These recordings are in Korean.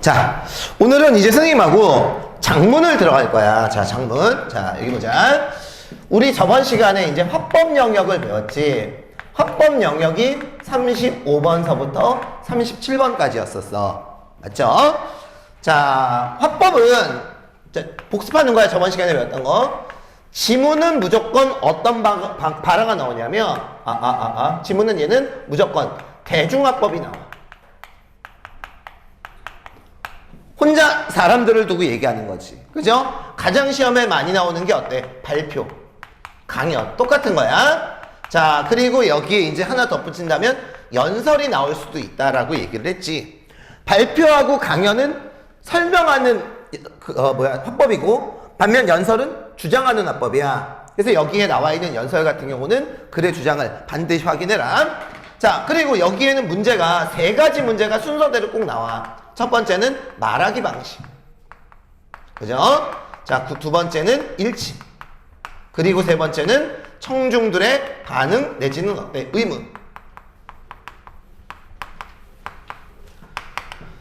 자, 오늘은 이제 선생님하고 장문을 들어갈 거야. 자, 장문. 자, 여기 보자. 우리 저번 시간에 이제 화법 영역을 배웠지. 화법 영역이 35번서부터 37번까지였었어. 맞죠? 자, 화법은 복습하는 거야. 저번 시간에 배웠던 거. 지문은 무조건 어떤 발화가 나오냐면 지문은 얘는 무조건 대중화법이 나와. 혼자 사람들을 두고 얘기하는 거지. 그죠? 가장 시험에 많이 나오는 게 어때? 발표, 강연. 똑같은 거야. 자, 그리고 여기에 이제 하나 덧붙인다면 연설이 나올 수도 있다라고 얘기를 했지. 발표하고 강연은 설명하는 화법이고, 반면 연설은 주장하는 화법이야. 그래서 여기에 나와 있는 연설 같은 경우는 글의 주장을 반드시 확인해라. 자, 그리고 여기에는 문제가 세 가지 문제가 순서대로 꼭 나와. 첫 번째는 말하기 방식. 그죠? 자, 두 번째는 일치. 그리고 세 번째는 청중들의 반응 내지는 어때? 의문.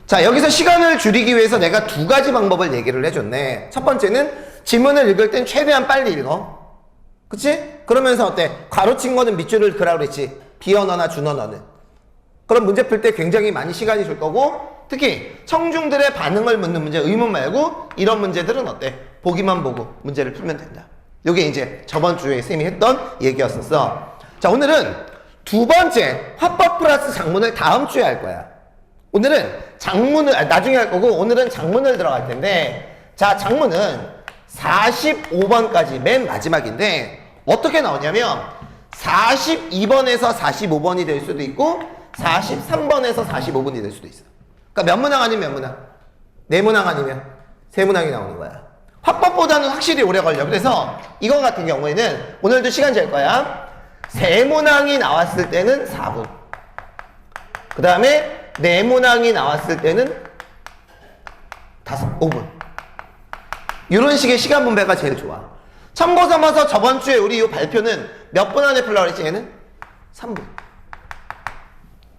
자, 여기서 시간을 줄이기 위해서 내가 두 가지 방법을 얘기를 해줬네. 첫 번째는 지문을 읽을 땐 최대한 빨리 읽어. 그치? 그러면서 어때? 가로친 거는 밑줄을 그라고 그랬지. 비언어나 준언어는. 그럼 문제 풀 때 굉장히 많이 시간이 줄 거고, 특히 청중들의 반응을 묻는 문제, 의문 말고 이런 문제들은 어때? 보기만 보고 문제를 풀면 된다. 이게 이제 저번 주에 쌤이 했던 얘기였었어. 자, 오늘은 두 번째 화법 플러스 장문을 다음 주에 할 거야. 오늘은 장문을 나중에 할 거고, 오늘은 장문을 들어갈 텐데, 자, 장문은 45번까지 맨 마지막인데 어떻게 나오냐면 42번에서 45번이 될 수도 있고 43번에서 45번이 될 수도 있어. 그러니까 몇 문항 아니면 몇 문항? 네 문항 아니면 세 문항이 나오는 거야. 화법보다는 확실히 오래 걸려. 그래서 이거 같은 경우에는 오늘도 시간 잴 거야. 세 문항이 나왔을 때는 4분. 그 다음에 네 문항이 나왔을 때는 5분. 이런 식의 시간 분배가 제일 좋아. 참고 삼아서 저번 주에 우리 이 발표는 몇 분 안에 풀라고 그랬지? 얘는 3분.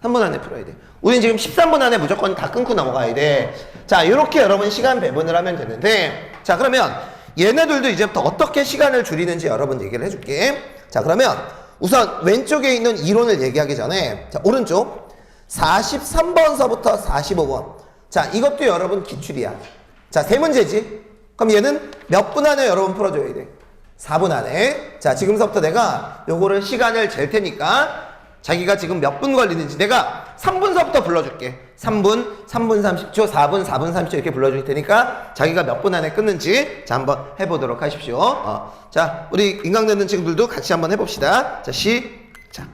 3분 안에 풀어야 돼. 우린 지금 13분 안에 무조건 다 끊고 넘어가야 돼. 자, 이렇게 여러분 시간 배분을 하면 되는데, 자, 그러면 얘네들도 이제부터 어떻게 시간을 줄이는지 여러분 얘기를 해줄게. 자, 그러면 우선 왼쪽에 있는 이론을 얘기하기 전에, 자, 오른쪽 43번서부터 45번. 자, 이것도 여러분 기출이야. 자, 세 문제지. 그럼 얘는 몇 분 안에 여러분 풀어줘야 돼? 4분 안에. 자, 지금서부터 내가 요거를 시간을 잴 테니까 자기가 지금 몇 분 걸리는지 내가 3분서부터 불러줄게. 3분, 3분 30초, 4분, 4분 30초 이렇게 불러줄 테니까 자기가 몇 분 안에 끊는지 자, 한번 해보도록 하십시오. 자, 우리 인강 듣는 친구들도 같이 한번 해봅시다. 자, 시작.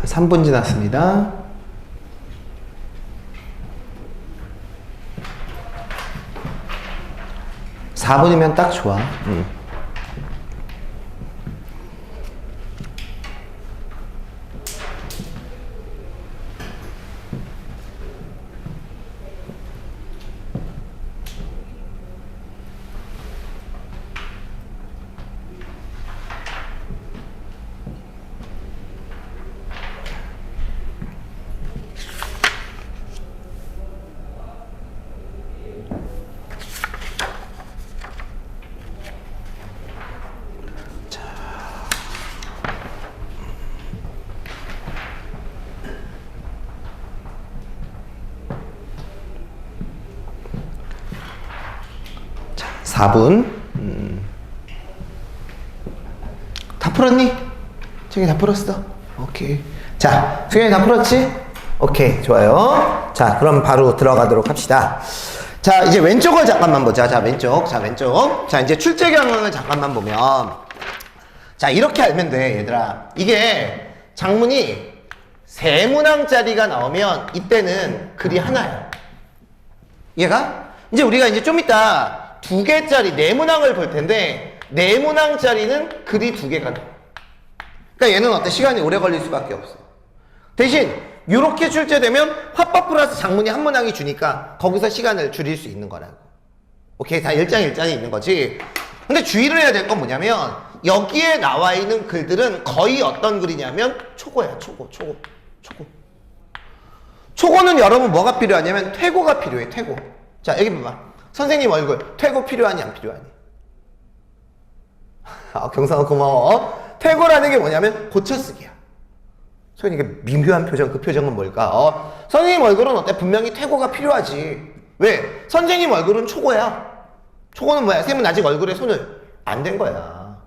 3분 지났습니다. (4분이면) 딱 좋아. 자, 4분. 다 풀었니? 저기 다 풀었어. 오케이. 자, 수경이 다 풀었지? 오케이, 좋아요. 자, 그럼 바로 들어가도록 합시다. 자, 이제 왼쪽을 잠깐만 보자. 자, 왼쪽. 자, 왼쪽. 자, 이제 출제 경향을 잠깐만 보면. 자, 이렇게 알면 돼, 얘들아. 이게 장문이 3문항짜리가 나오면 이때는 글이 하나야. 얘가? 이제 우리가 이제 좀 이따 2개짜리 4문항을 볼 텐데 4문항짜리는 글이 2개가 돼. 그러니까 얘는 어때? 시간이 오래 걸릴 수밖에 없어. 대신 이렇게 출제되면 화법 플러스 장문이 한 문항이 주니까 거기서 시간을 줄일 수 있는 거라고. 오케이? 다 일장일장이 있는 거지. 근데 주의를 해야 될 건 뭐냐면 여기에 나와 있는 글들은 거의 어떤 글이냐면 초고야. 초고. 초고는 여러분 뭐가 필요하냐면 퇴고가 필요해. 퇴고. 자, 여기 봐봐. 선생님 얼굴 퇴고 필요하니 안 필요하니? 경상아 고마워. 퇴고라는 게 뭐냐면 고쳐쓰기야. 소연이 이게 미묘한 표정, 그 표정은 뭘까? 선생님 얼굴은 어때? 분명히 퇴고가 필요하지. 왜? 선생님 얼굴은 초고야. 초고는 뭐야? 쌤은 아직 얼굴에 손을 안 댄 거야.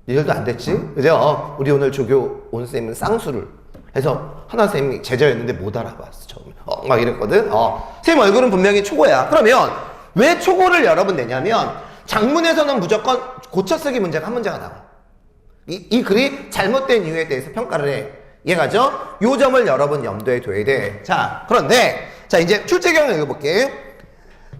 니들도 안 됐지? 그죠? 우리 오늘 조교 온 쌤은 쌍수를 해서 하나 쌤이 제자였는데 못 알아봤어 처음에. 막 이랬거든. 쌤 얼굴은 분명히 초고야. 그러면 왜 초고를 여러 번 내냐면 장문에서는 무조건 고쳐쓰기 문제가 한 문제가 나와. 이 글이 잘못된 이유에 대해서 평가를 해. 이해가죠? 요 점을 여러 번 염두에 둬야 돼. 자, 그런데 자 이제 출제 경향 읽어볼게.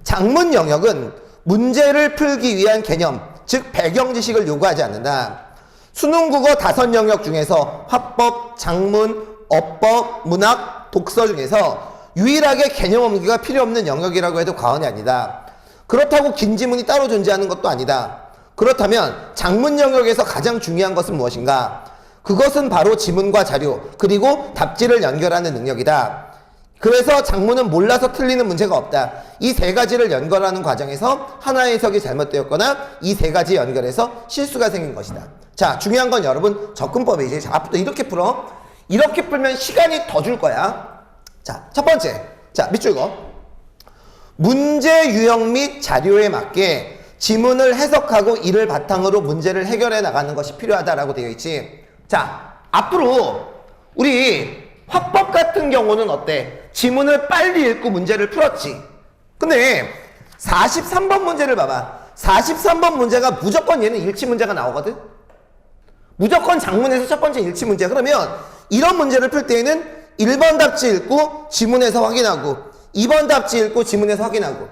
장문 영역은 문제를 풀기 위한 개념, 즉 배경 지식을 요구하지 않는다. 수능 국어 5영역 중에서 화법, 장문, 어법, 문학, 독서 중에서 유일하게 개념 암기가 필요 없는 영역이라고 해도 과언이 아니다. 그렇다고 긴 지문이 따로 존재하는 것도 아니다. 그렇다면 장문 영역에서 가장 중요한 것은 무엇인가? 그것은 바로 지문과 자료, 그리고 답지를 연결하는 능력이다. 그래서 장문은 몰라서 틀리는 문제가 없다. 이 3가지를 연결하는 과정에서 하나의 해석이 잘못되었거나 이 3가지 연결해서 실수가 생긴 것이다. 자, 중요한 건 여러분 접근법이지. 자, 앞부터 이렇게 풀어. 이렇게 풀면 시간이 더 줄 거야. 자, 첫 번째. 자, 밑줄 그어. 문제 유형 및 자료에 맞게 지문을 해석하고 이를 바탕으로 문제를 해결해 나가는 것이 필요하다라고 되어 있지. 자, 앞으로 우리 화법 같은 경우는 어때? 지문을 빨리 읽고 문제를 풀었지. 근데 43번 문제를 봐봐. 43번 문제가 무조건 얘는 일치 문제가 나오거든? 무조건 장문에서 첫 번째 일치 문제. 그러면 이런 문제를 풀 때에는 1번 답지 읽고 지문에서 확인하고 2번 답지 읽고 지문에서 확인하고.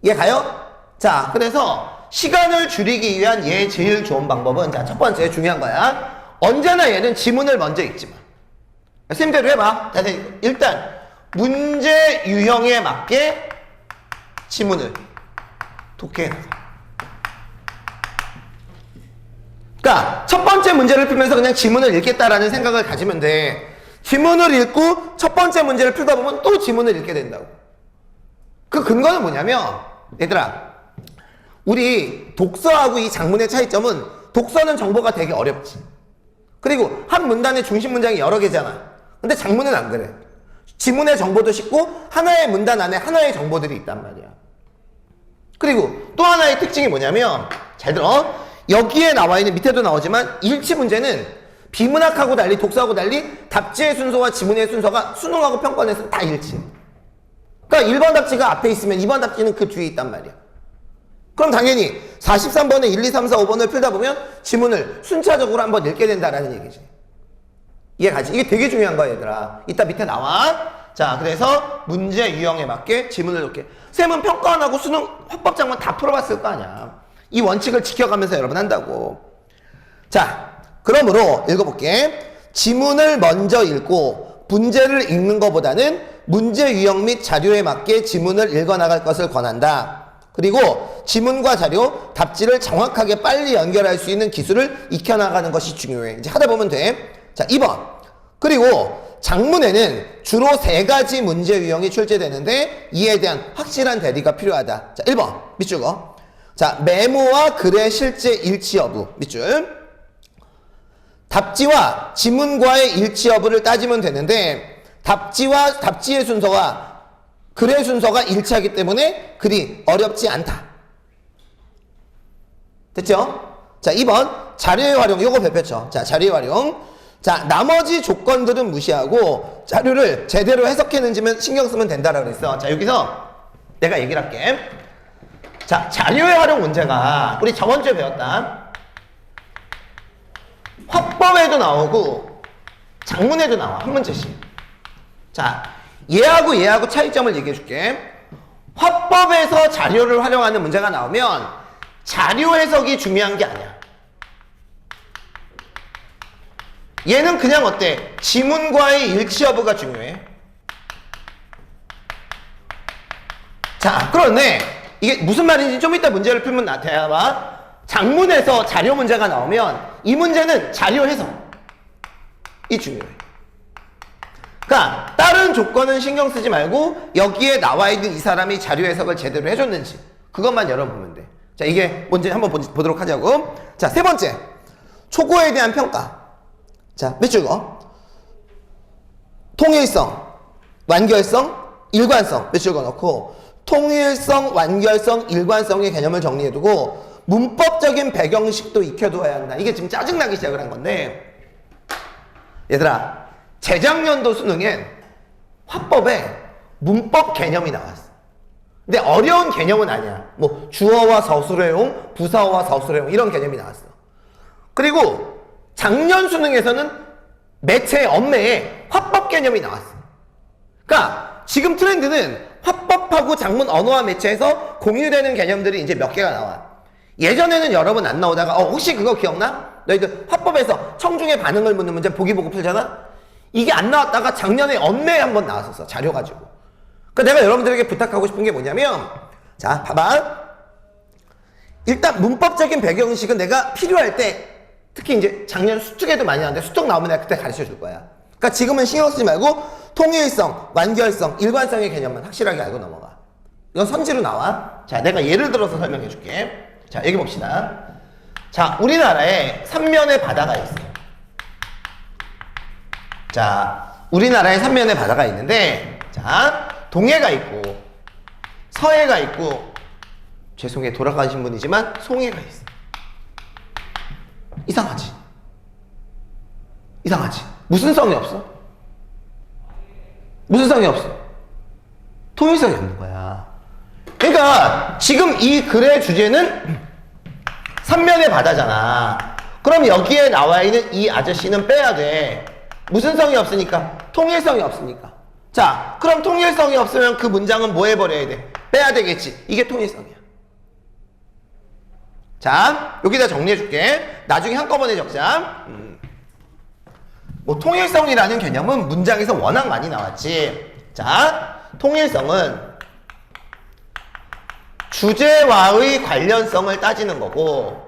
이해 가요? 자, 그래서 시간을 줄이기 위한 얘 제일 좋은 방법은 자, 첫 번째 중요한 거야. 언제나 얘는 지문을 먼저 읽지 마. 쌤대로 해봐. 자, 일단 문제 유형에 맞게 지문을 독해해 나가. 그러니까 첫 번째 문제를 풀면서 그냥 지문을 읽겠다라는 생각을 가지면 돼. 지문을 읽고 첫 번째 문제를 풀다 보면 또 지문을 읽게 된다고. 그 근거는 뭐냐면 얘들아, 우리 독서하고 이 장문의 차이점은 독서는 정보가 되게 어렵지. 그리고 한 문단의 중심 문장이 여러 개잖아. 근데 장문은 안 그래. 지문의 정보도 쉽고 하나의 문단 안에 하나의 정보들이 있단 말이야. 그리고 또 하나의 특징이 뭐냐면 잘 들어. 여기에 나와 있는 밑에도 나오지만 일치 문제는 비문학하고 달리 독서하고 달리 답지의 순서와 지문의 순서가 수능하고 평가원에서 다 일치해. 그러니까 1번 답지가 앞에 있으면 2번 답지는 그 뒤에 있단 말이야. 그럼 당연히 43번에 1, 2, 3, 4, 5번을 풀다 보면 지문을 순차적으로 한번 읽게 된다라는 얘기지. 이해 가지? 이게 되게 중요한 거야, 얘들아. 이따 밑에 나와. 자, 그래서 문제 유형에 맞게 지문을 놓게. 쌤은 평가 안 하고 수능 화법장만 다 풀어봤을 거 아니야. 이 원칙을 지켜가면서 여러분 한다고. 자, 그러므로 읽어볼게. 지문을 먼저 읽고 문제를 읽는 것보다는 문제 유형 및 자료에 맞게 지문을 읽어나갈 것을 권한다. 그리고 지문과 자료, 답지를 정확하게 빨리 연결할 수 있는 기술을 익혀나가는 것이 중요해. 이제 하다 보면 돼. 자, 2번. 그리고 작문에는 주로 3가지 문제 유형이 출제되는데 이에 대한 확실한 대리가 필요하다. 자, 1번. 밑줄 거. 자, 메모와 글의 실제 일치 여부. 밑줄. 답지와 지문과의 일치 여부를 따지면 되는데 답지의 순서와 글의 순서가 일치하기 때문에 글이 어렵지 않다. 됐죠? 자, 2번 자료의 활용. 요거 별표쳐. 자, 자료의 활용. 자, 나머지 조건들은 무시하고 자료를 제대로 해석했는지만 신경 쓰면 된다라고 그랬어. 자, 여기서 내가 얘기를 할게. 자, 자료의 활용 문제가 우리 저번 주에 배웠다. 화법에도 나오고 작문에도 나와. 한 문제씩. 자, 얘하고 차이점을 얘기해 줄게. 화법에서 자료를 활용하는 문제가 나오면 자료 해석이 중요한 게 아니야. 얘는 그냥 어때? 지문과의 일치 여부가 중요해. 자, 그런데 이게 무슨 말인지 좀 이따 문제를 풀면 나타나봐. 작문에서 자료 문제가 나오면 이 문제는 자료 해석이 중요해. 그러니까 다른 조건은 신경 쓰지 말고 여기에 나와 있는 이 사람이 자료 해석을 제대로 해줬는지 그것만 열어보면 돼. 자, 이게 뭔지 한번 보도록 하자고. 자, 3번째. 초고에 대한 평가. 자, 밑줄 거. 통일성, 완결성, 일관성. 밑줄 거 넣고 통일성, 완결성, 일관성의 개념을 정리해두고 문법적인 배경식도 익혀두어야 한다. 이게 지금 짜증나기 시작을 한 건데 얘들아, 재작년도 수능엔 화법에 문법 개념이 나왔어. 근데 어려운 개념은 아니야. 뭐 주어와 서술해용, 부사어와 서술해용 이런 개념이 나왔어. 그리고 작년 수능에서는 매체 엄매에 화법 개념이 나왔어. 그러니까 지금 트렌드는 화법하고 작문 언어와 매체에서 공유되는 개념들이 이제 몇 개가 나와. 예전에는 여러 번 안 나오다가 혹시 그거 기억나? 너희들 화법에서 청중의 반응을 묻는 문제 보기 보고 풀잖아? 이게 안 나왔다가 작년에 언매에 한번 나왔었어. 자료 가지고. 그러니까 내가 여러분들에게 부탁하고 싶은 게 뭐냐면 자, 봐봐. 일단 문법적인 배경식은 내가 필요할 때 특히 이제 작년 수특에도 많이 나왔는데 수특 나오면 내가 그때 가르쳐 줄 거야. 그러니까 지금은 신경 쓰지 말고 통일성, 완결성, 일관성의 개념만 확실하게 알고 넘어가. 이건 선지로 나와. 자, 내가 예를 들어서 설명해 줄게. 자, 여기 봅시다. 자, 우리나라에 3면의 바다가 있어요. 자, 우리나라에 3면의 바다가 있는데 자, 동해가 있고 서해가 있고 죄송해 돌아가신 분이지만 송해가 있어. 이상하지? 이상하지? 무슨 성이 없어? 무슨 성이 없어? 통일성이 없는 거야. 그러니까 지금 이 글의 주제는 3면의 바다잖아. 그럼 여기에 나와 있는 이 아저씨는 빼야 돼. 무슨 성이 없으니까? 통일성이 없으니까. 자, 그럼 통일성이 없으면 그 문장은 뭐 해버려야 돼? 빼야 되겠지. 이게 통일성이야. 자, 여기다 정리해줄게. 나중에 한꺼번에 적자. 뭐 통일성이라는 개념은 문장에서 워낙 많이 나왔지. 자, 통일성은 주제와의 관련성을 따지는 거고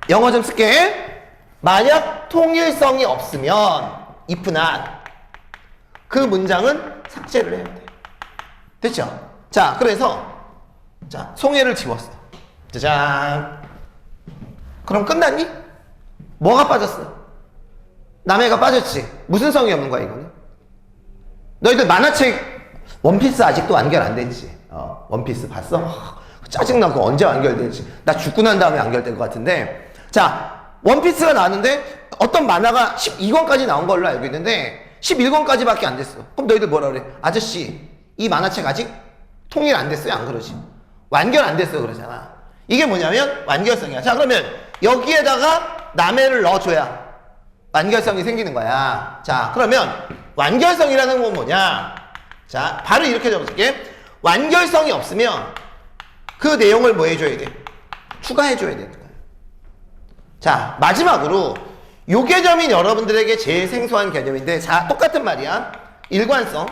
영어 좀 쓸게. 만약 통일성이 없으면 if not 그 문장은 삭제를 해야 돼. 됐죠? 자, 그래서 자, 송해를 지웠어. 짜잔. 그럼 끝났니? 뭐가 빠졌어? 남해가 빠졌지. 무슨 성이 없는 거야 이거는? 너희들 만화책 원피스 아직도 완결 안 됐지? 원피스 봤어? 짜증나. 그거 언제 완결될지. 나 죽고 난 다음에 완결될 것 같은데. 자, 원피스가 나왔는데 어떤 만화가 12권까지 나온 걸로 알고 있는데 11권까지밖에 안 됐어. 그럼 너희들 뭐라 그래? 아저씨, 이 만화책 아직 통일 안 됐어요? 안 그러지? 완결 안 됐어 그러잖아. 이게 뭐냐면 완결성이야. 자, 그러면 여기에다가 남해를 넣어줘야 완결성이 생기는 거야. 자, 그러면 완결성이라는 건 뭐냐? 자, 바로 이렇게 적어줄게. 완결성이 없으면 그 내용을 뭐 해줘야 돼? 추가해줘야 되는 거야. 자, 마지막으로 요 개념이 여러분들에게 제일 생소한 개념인데, 자, 똑같은 말이야. 일관성,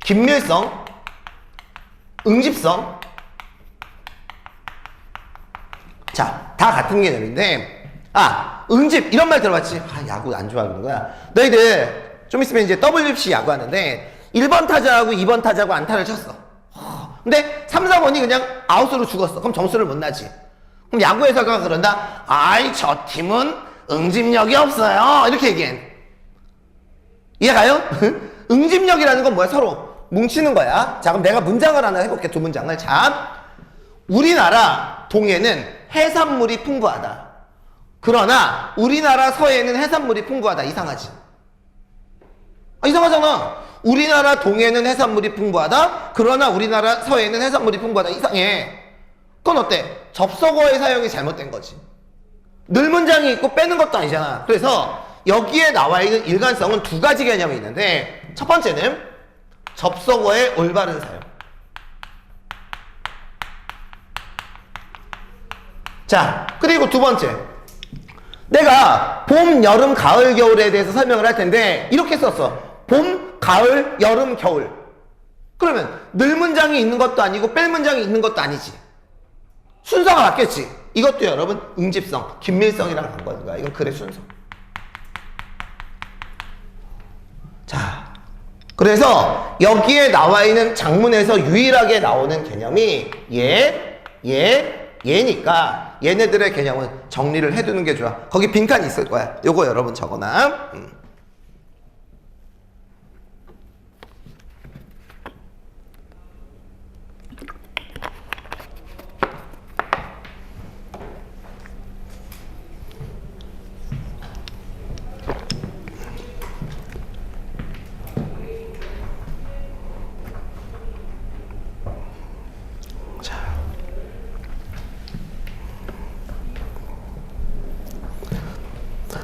긴밀성, 응집성. 자, 다 같은 개념인데, 응집 이런 말 들어봤지? 야구 안 좋아하는 거야. 너희들 좀 있으면 이제 WBC 야구 하는데 1번 타자하고 2번 타자하고 안타를 쳤어. 근데 3, 4번이 그냥 아웃으로 죽었어. 그럼 점수를 못 나지. 그럼 야구에서가 그런다. 저 팀은 응집력이 없어요. 이렇게 얘기해. 이해가요? 응집력이라는 건 뭐야? 서로 뭉치는 거야. 자, 그럼 내가 문장을 하나 해볼게. 두 문장을. 자, 우리나라 동해는 해산물이 풍부하다. 그러나 우리나라 서해는 해산물이 풍부하다. 이상하지? 이상하잖아. 우리나라 동해는 해산물이 풍부하다. 그러나 우리나라 서해는 해산물이 풍부하다. 이상해. 그건 어때? 접속어의 사용이 잘못된 거지. 늘 문장이 있고 빼는 것도 아니잖아. 그래서 여기에 나와 있는 일관성은 두 가지 개념이 있는데, 첫 번째는 접속어의 올바른 사용. 자, 그리고 두 번째, 내가 봄, 여름, 가을, 겨울에 대해서 설명을 할 텐데 이렇게 썼어. 봄, 가을, 여름, 겨울. 그러면 늘 문장이 있는 것도 아니고 뺄 문장이 있는 것도 아니지. 순서가 바뀌었지. 이것도 여러분 응집성, 긴밀성이랑 관계된 거야. 이건 글의 순서. 자, 그래서 여기에 나와 있는 장문에서 유일하게 나오는 개념이 얘니까 얘네들의 개념은 정리를 해두는 게 좋아. 거기 빈칸이 있을 거야. 요거 여러분 적어놔.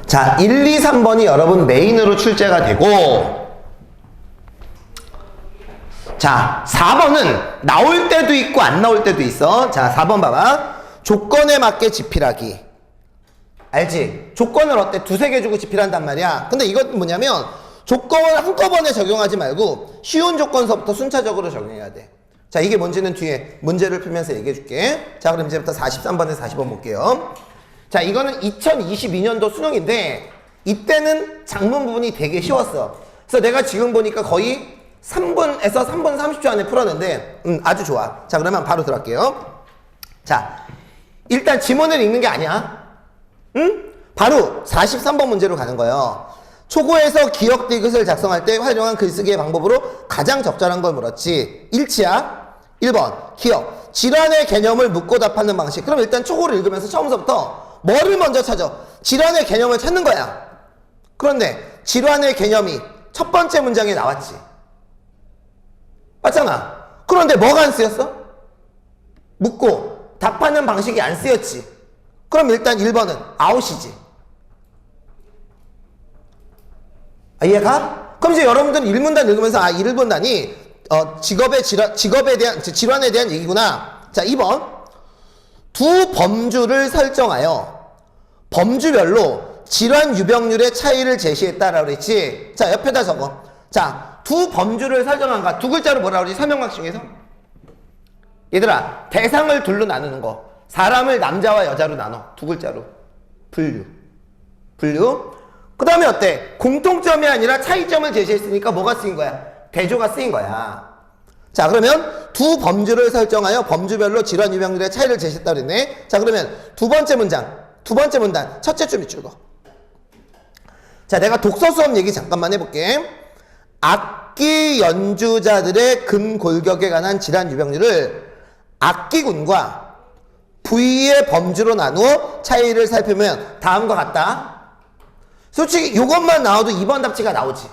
자, 1, 2, 3번이 여러분 메인으로 출제가 되고, 자, 4번은 나올 때도 있고 안 나올 때도 있어. 자, 4번 봐봐. 조건에 맞게 집필하기. 알지? 조건을 어때? 두세 개 주고 집필한단 말이야. 근데 이건 뭐냐면 조건을 한꺼번에 적용하지 말고 쉬운 조건서부터 순차적으로 적용해야 돼. 자, 이게 뭔지는 뒤에 문제를 풀면서 얘기해 줄게. 자, 그럼 이제부터 43번에서 40번 볼게요. 자, 이거는 2022년도 수능인데 이때는 작문 부분이 되게 쉬웠어. 그래서 내가 지금 보니까 거의 3분에서 3분 30초 안에 풀었는데 아주 좋아. 자, 그러면 바로 들어갈게요. 자, 일단 지문을 읽는 게 아니야. 바로 43번 문제로 가는 거예요. 초고에서 기억 디귿을 작성할 때 활용한 글쓰기의 방법으로 가장 적절한 걸 물었지. 일치야. 1번 기억. 질환의 개념을 묻고 답하는 방식. 그럼 일단 초고를 읽으면서 처음부터 뭐를 먼저 찾아? 질환의 개념을 찾는 거야. 그런데 질환의 개념이 첫 번째 문장에 나왔지. 맞잖아. 그런데 뭐가 안 쓰였어? 묻고 답하는 방식이 안 쓰였지. 그럼 일단 1번은 아웃이지. 이해가? 그럼 이제 여러분들은 1문단 읽으면서 1문단이 직업에 대한, 질환에 대한 얘기구나. 자, 2번. 두 범주를 설정하여 범주별로 질환 유병률의 차이를 제시했다라고 그랬지. 자, 옆에다 적어. 자, 두 범주를 설정한 거. 두 글자로 뭐라고 그러지? 설명각 중에서? 얘들아, 대상을 둘로 나누는 거. 사람을 남자와 여자로 나눠. 두 글자로. 분류. 그 다음에 어때? 공통점이 아니라 차이점을 제시했으니까 뭐가 쓰인 거야? 대조가 쓰인 거야. 자, 그러면 두 범주를 설정하여 범주별로 질환 유병률의 차이를 제시했다고 그랬네. 자, 그러면 두 번째 문장. 두 번째 문단. 첫째 줄 밑줄 거. 자, 내가 독서 수업 얘기 잠깐만 해볼게. 악기 연주자들의 근골격에 관한 질환 유병률을 악기군과 부위의 범주로 나누어 차이를 살피면 다음과 같다. 솔직히 이것만 나와도 2번 답지가 나오지.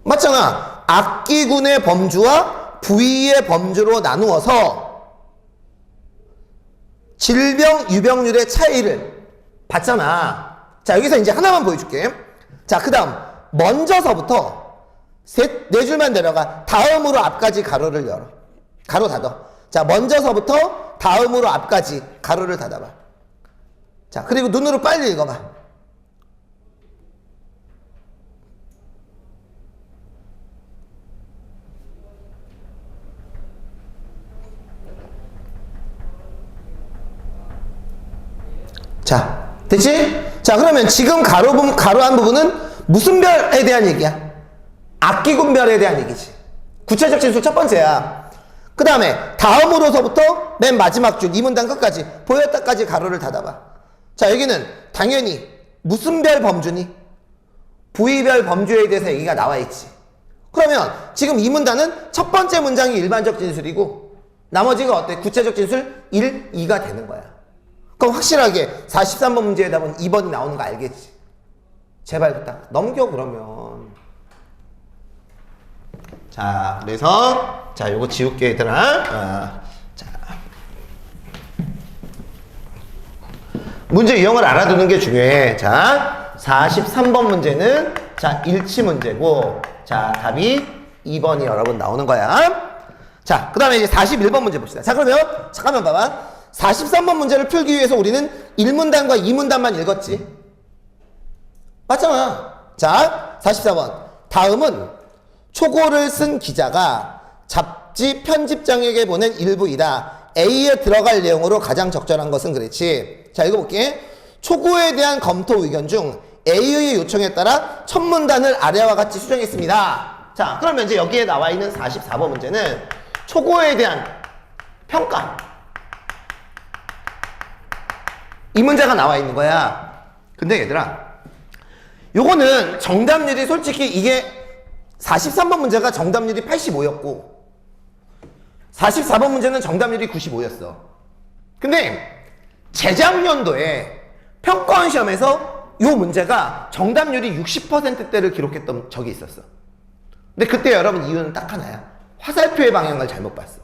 맞잖아. 악기군의 범주와 부위의 범주로 나누어서 질병 유병률의 차이를 봤잖아. 자, 여기서 이제 하나만 보여줄게. 자, 그 다음 먼저서부터 네 줄만 내려가. 다음으로 앞까지 가로를 열어. 가로 닫아. 자, 먼저서부터 다음으로 앞까지 가로를 닫아봐. 자, 그리고 눈으로 빨리 읽어봐. 자, 됐지? 자, 그러면 지금 가로한 부분은 무슨 별에 대한 얘기야? 악기군별에 대한 얘기지. 구체적 진술 첫 번째야. 그 다음에 다음으로서부터 맨 마지막 줄 이 문단 끝까지 보였다까지 가로를 닫아봐. 자, 여기는 당연히 무슨 별 범주니? 부위별 범주에 대해서 얘기가 나와 있지. 그러면 지금 이 문단은 첫 번째 문장이 일반적 진술이고 나머지가 어때? 구체적 진술 1, 2가 되는 거야. 그럼 확실하게 43번 문제의 답은 2번이 나오는 거 알겠지? 제발 부탁 넘겨. 그러면 자, 그래서 자, 요거 지울게 얘들아. 자, 문제 유형을 알아두는 게 중요해. 자, 43번 문제는 자, 일치 문제고, 자, 답이 2번이 여러분 나오는 거야. 자, 그 다음에 이제 41번 문제 봅시다. 자, 그러면 잠깐만 봐봐. 43번 문제를 풀기 위해서 우리는 1문단과 2문단만 읽었지. 맞잖아. 자, 44번. 다음은 초고를 쓴 기자가 잡지 편집장에게 보낸 일부이다. A에 들어갈 내용으로 가장 적절한 것은 그랬지. 자, 읽어볼게. 초고에 대한 검토 의견 중 A의 요청에 따라 첫 문단을 아래와 같이 수정했습니다. 자, 그러면 이제 여기에 나와 있는 44번 문제는 초고에 대한 평가. 이 문제가 나와 있는 거야. 근데 얘들아, 요거는 정답률이 솔직히 이게 43번 문제가 정답률이 85였고 44번 문제는 정답률이 95였어. 근데 재작년도에 평가원 시험에서 요 문제가 정답률이 60%대를 기록했던 적이 있었어. 근데 그때 여러분 이유는 딱 하나야. 화살표의 방향을 잘못 봤어.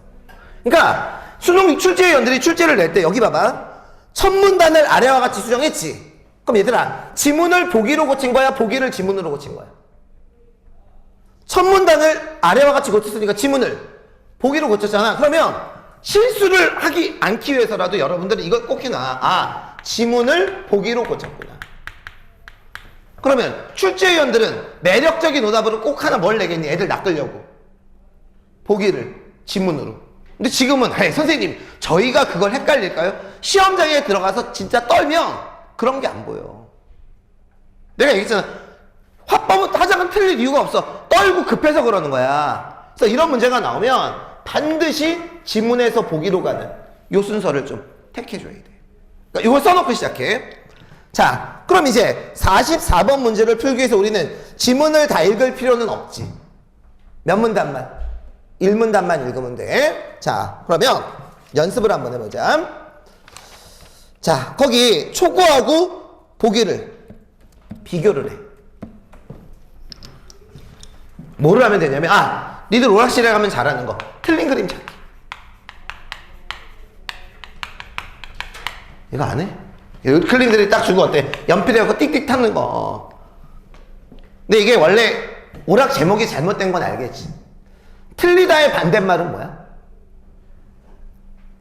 그러니까 수능 출제위원들이 출제를 낼 때 여기 봐봐. 첫 문단을 아래와 같이 수정했지. 그럼 얘들아, 지문을 보기로 고친 거야? 보기를 지문으로 고친 거야? 첫 문단을 아래와 같이 고쳤으니까 지문을 보기로 고쳤잖아. 그러면 실수를 하지 않기 위해서라도 여러분들은 이걸 꼭 해놔. 아, 지문을 보기로 고쳤구나. 그러면 출제위원들은 매력적인 오답으로 꼭 하나 뭘 내겠니? 애들 낚으려고. 보기를 지문으로. 근데 지금은 헤이, 선생님 저희가 그걸 헷갈릴까요? 시험장에 들어가서 진짜 떨면 그런 게 안 보여. 내가 얘기했잖아. 화법은 타자가 틀릴 이유가 없어. 떨고 급해서 그러는 거야. 그래서 이런 문제가 나오면 반드시 지문에서 보기로 가는 요 순서를 좀 택해줘야 돼. 그러니까 이걸 써놓고 시작해. 자, 그럼 이제 44번 문제를 풀기 위해서 우리는 지문을 다 읽을 필요는 없지. 몇 문단만? 1문단만 읽으면 돼. 자, 그러면 연습을 한번 해보자. 자, 거기 초고하고 보기를 비교를 해. 뭐를 하면 되냐면, 아, 니들 오락실에 가면 잘하는 거. 틀린 그림 찾기. 이거 안 해? 클린들이 딱 주고 어때? 연필에갖고 띡띡 타는 거. 근데 이게 원래 오락 제목이 잘못된 건 알겠지. 틀리다의 반대말은 뭐야?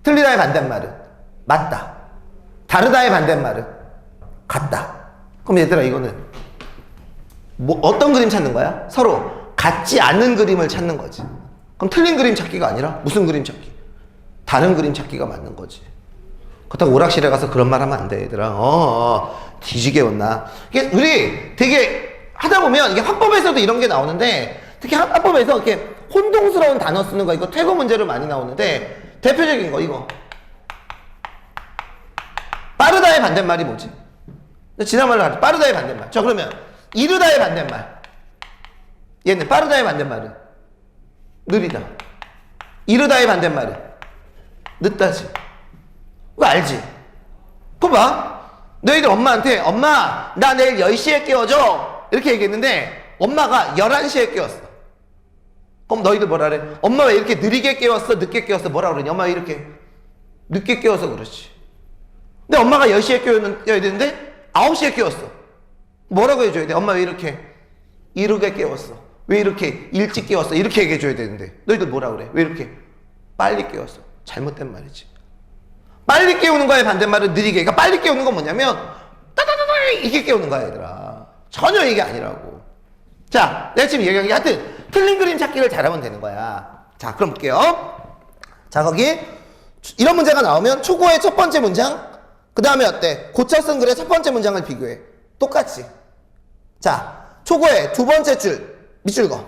틀리다의 반대말은 맞다. 다르다의 반대말은 같다. 그럼 얘들아, 이거는 뭐 어떤 그림 찾는 거야? 서로 같지 않은 그림을 찾는 거지. 그럼 틀린 그림 찾기가 아니라 무슨 그림 찾기? 다른 그림 찾기가 맞는 거지. 그렇다고 오락실에 가서 그런 말 하면 안 돼, 얘들아. 뒤지게 혼나. 이게 우리 되게 하다 보면 이게 화법에서도 이런 게 나오는데, 특히 화법에서 이렇게 혼동스러운 단어 쓰는 거, 이거 퇴거 문제로 많이 나오는데, 대표적인 거 이거. 빠르다의 반대말이 뭐지? 지난말로 하죠. 빠르다의 반대말. 자, 그러면 이르다의 반대말. 얘는 빠르다의 반대말은 느리다. 이르다의 반대말은 늦다지. 그거 알지? 그거 봐. 너희들 엄마한테 엄마 나 내일 10시에 깨워줘 이렇게 얘기했는데 엄마가 11시에 깨웠어. 그럼 너희들 뭐라 그래? 엄마 왜 이렇게 느리게 깨웠어? 늦게 깨웠어? 뭐라 그러니? 엄마 왜 이렇게 늦게 깨워서 그렇지. 근데 엄마가 10시에 깨워야 되는데 9시에 깨웠어. 뭐라고 해줘야 돼? 엄마 왜 이렇게 이르게 깨웠어? 왜 이렇게 일찍 깨웠어? 이렇게 얘기해줘야 되는데 너희들 뭐라 그래? 왜 이렇게 빨리 깨웠어? 잘못된 말이지. 빨리 깨우는 거에 반대말은 느리게. 그러니까 빨리 깨우는 건 뭐냐면 따다다다 이렇게 깨우는 거야 얘들아. 전혀 이게 아니라고. 자, 내가 지금 얘기한 게 하여튼 틀린 그림 찾기를 잘하면 되는 거야. 자, 그럼 볼게요. 자, 거기 이런 문제가 나오면 초고의 첫 번째 문장, 그 다음에 어때? 고쳐 쓴 글의 첫 번째 문장을 비교해. 똑같이. 자, 초고의 두 번째 줄, 밑줄 거.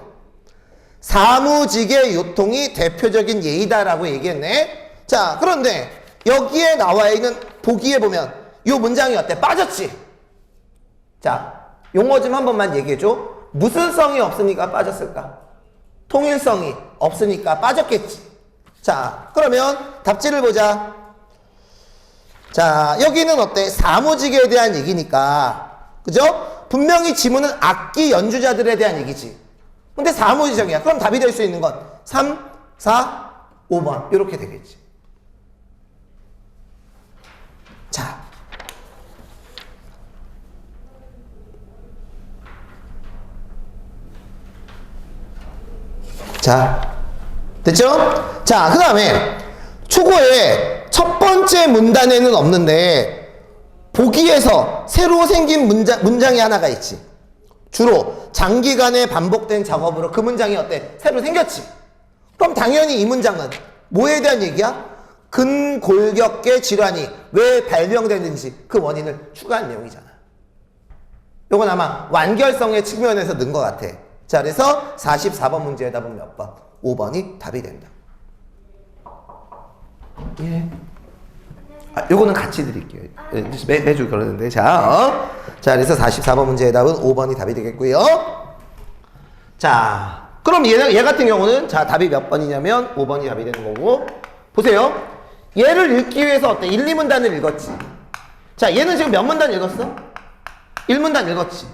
사무직의 요통이 대표적인 예의다라고 얘기했네. 자, 그런데 여기에 나와 있는 보기에 보면 요 문장이 어때? 빠졌지? 자, 용어 좀 한 번만 얘기해줘. 무슨 성이 없으니까 빠졌을까? 통일성이 없으니까 빠졌겠지. 자, 그러면 답지를 보자. 자, 여기는 어때? 사무직에 대한 얘기니까. 그죠? 분명히 지문은 악기 연주자들에 대한 얘기지. 근데 사무직이야. 그럼 답이 될 수 있는 건 3, 4, 5번. 이렇게 되겠지. 자, 됐죠? 자, 그 다음에 초고의 첫 번째 문단에는 없는데 보기에서 새로 생긴 문장이 하나가 있지. 주로 장기간에 반복된 작업으로 그 문장이 어때? 새로 생겼지. 그럼 당연히 이 문장은 뭐에 대한 얘기야? 근골격계 질환이 왜 발병되는지 그 원인을 추가한 내용이잖아. 요건 아마 완결성의 측면에서 넣은 것 같아. 자, 그래서 44번 문제의 답은 몇 번? 5번이 답이 된다. 예. 아, 요거는 같이 드릴게요. 매주 그러는데. 자, 자, 그래서 44번 문제의 답은 5번이 답이 되겠고요. 자, 그럼 얘 같은 경우는 자, 답이 몇 번이냐면 5번이 답이 되는 거고. 보세요. 얘를 읽기 위해서 어때? 1, 2문단을 읽었지. 자, 얘는 지금 몇 문단 읽었어? 1문단 읽었지.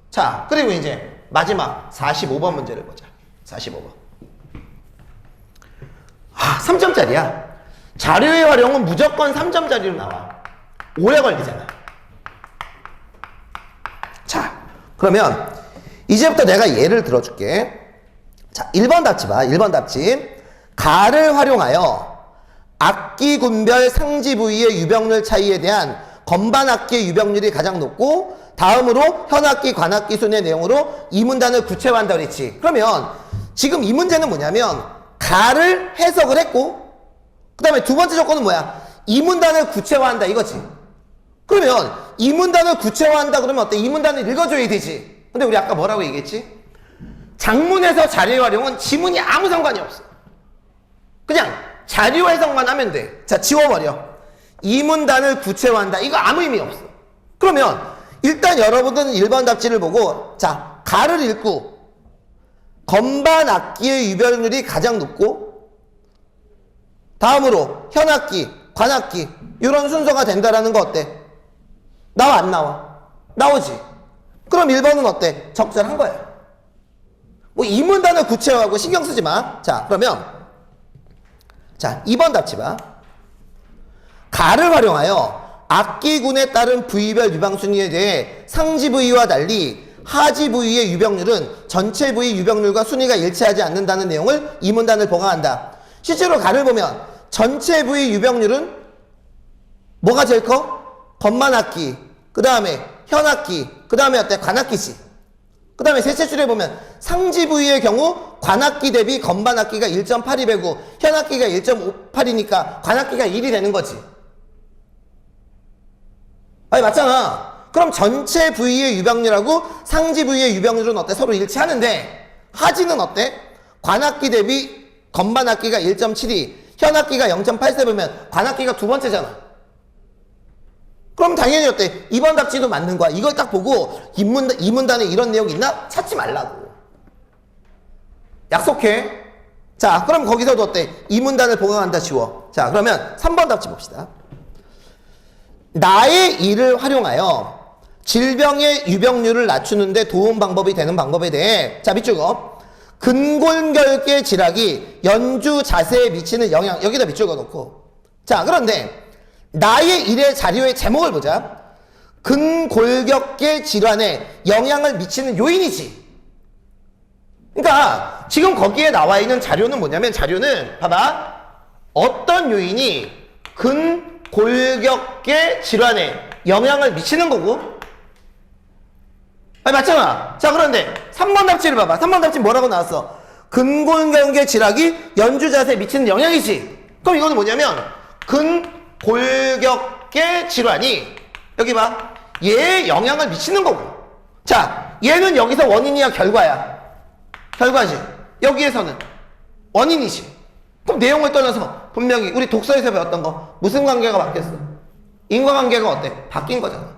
자, 그리고 이제 마지막 45번 문제를 보자. 45번. 아, 3점짜리야. 자료의 활용은 무조건 3점짜리로 나와. 오래 걸리잖아. 자, 그러면 이제부터 내가 예를 들어줄게. 자, 1번 답지 봐. 1번 답지. 가를 활용하여 악기 군별 상지 부위의 유병률 차이에 대한 건반 악기의 유병률이 가장 높고 다음으로 현악기, 관악기 순의 내용으로 이 문단을 구체화한다 그랬지. 그러면 지금 이 문제는 뭐냐면 가를 해석을 했고 그 다음에 두 번째 조건은 뭐야? 이 문단을 구체화한다 이거지. 그러면 이 문단을 구체화한다 그러면 어때? 이 문단을 읽어줘야 되지. 근데 우리 아까 뭐라고 얘기했지? 장문에서 자료 활용은 지문이 아무 상관이 없어. 그냥 자료 해석만 하면 돼. 자, 지워버려. 이 문단을 구체화한다. 이거 아무 의미 없어. 그러면 일단 여러분들은 1번 답지를 보고 자, 가를 읽고 건반 악기의 유별률이 가장 높고 다음으로 현악기, 관악기 이런 순서가 된다라는 거 어때? 나와 안 나와? 나오지. 그럼 1번은 어때? 적절한 거야. 뭐 이 문단을 구체화하고 신경 쓰지 마. 자, 그러면 자, 2번 답지 봐. 가를 활용하여 악기군에 따른 부위별 유방순위에 대해 상지 부위와 달리 하지 부위의 유병률은 전체 부위 유병률과 순위가 일치하지 않는다는 내용을 이 문단을 보강한다. 실제로 가를 보면 전체 부위 유병률은 뭐가 제일 커? 건반악기, 그 다음에 현악기, 그 다음에 어때? 관악기지. 그 다음에 셋째 줄에 보면 상지 부위의 경우 관악기 대비 건반악기가 1.82배고 현악기가 1.58이니까 관악기가 1이 되는 거지. 아니 맞잖아. 그럼 전체 부위의 유병률하고 상지 부위의 유병률은 어때? 서로 일치하는데 하지는 어때? 관악기 대비 건반악기가 1.72, 현악기가 0.87이면 관악기가 두 번째잖아. 그럼 당연히 어때? 2번 답지도 맞는 거야. 이걸 딱 보고 이 문단에 이런 내용 있나? 찾지 말라고. 약속해. 자, 그럼 거기서도 어때? 이 문단을 보강한다 쉬워. 자, 그러면 3번 답지 봅시다. 나의 일을 활용하여 질병의 유병률을 낮추는데 도움 방법이 되는 방법에 대해 자, 밑줄 거. 근골격계 질학이 연주 자세에 미치는 영향 여기다 밑줄 거 놓고 자, 그런데 나의 일의 자료의 제목을 보자. 근골격계 질환에 영향을 미치는 요인이지. 그러니까 지금 거기에 나와 있는 자료는 뭐냐면, 자료는 봐봐, 어떤 요인이 근골격계 질환에 영향을 미치는 거고. 아니 맞잖아. 자, 그런데 3번 답지를 봐봐. 3번 답지 뭐라고 나왔어? 근골격계 질환이 연주 자세에 미치는 영향이지. 그럼 이거는 뭐냐면, 근골격계 질환이 여기 봐, 얘에 영향을 미치는 거고. 자, 얘는 여기서 원인이야 결과야? 결과지. 여기에서는 원인이지. 그럼 내용을 떠나서 분명히 우리 독서에서 배웠던 거, 무슨 관계가 바뀌었어? 인과관계가 어때? 바뀐 거잖아.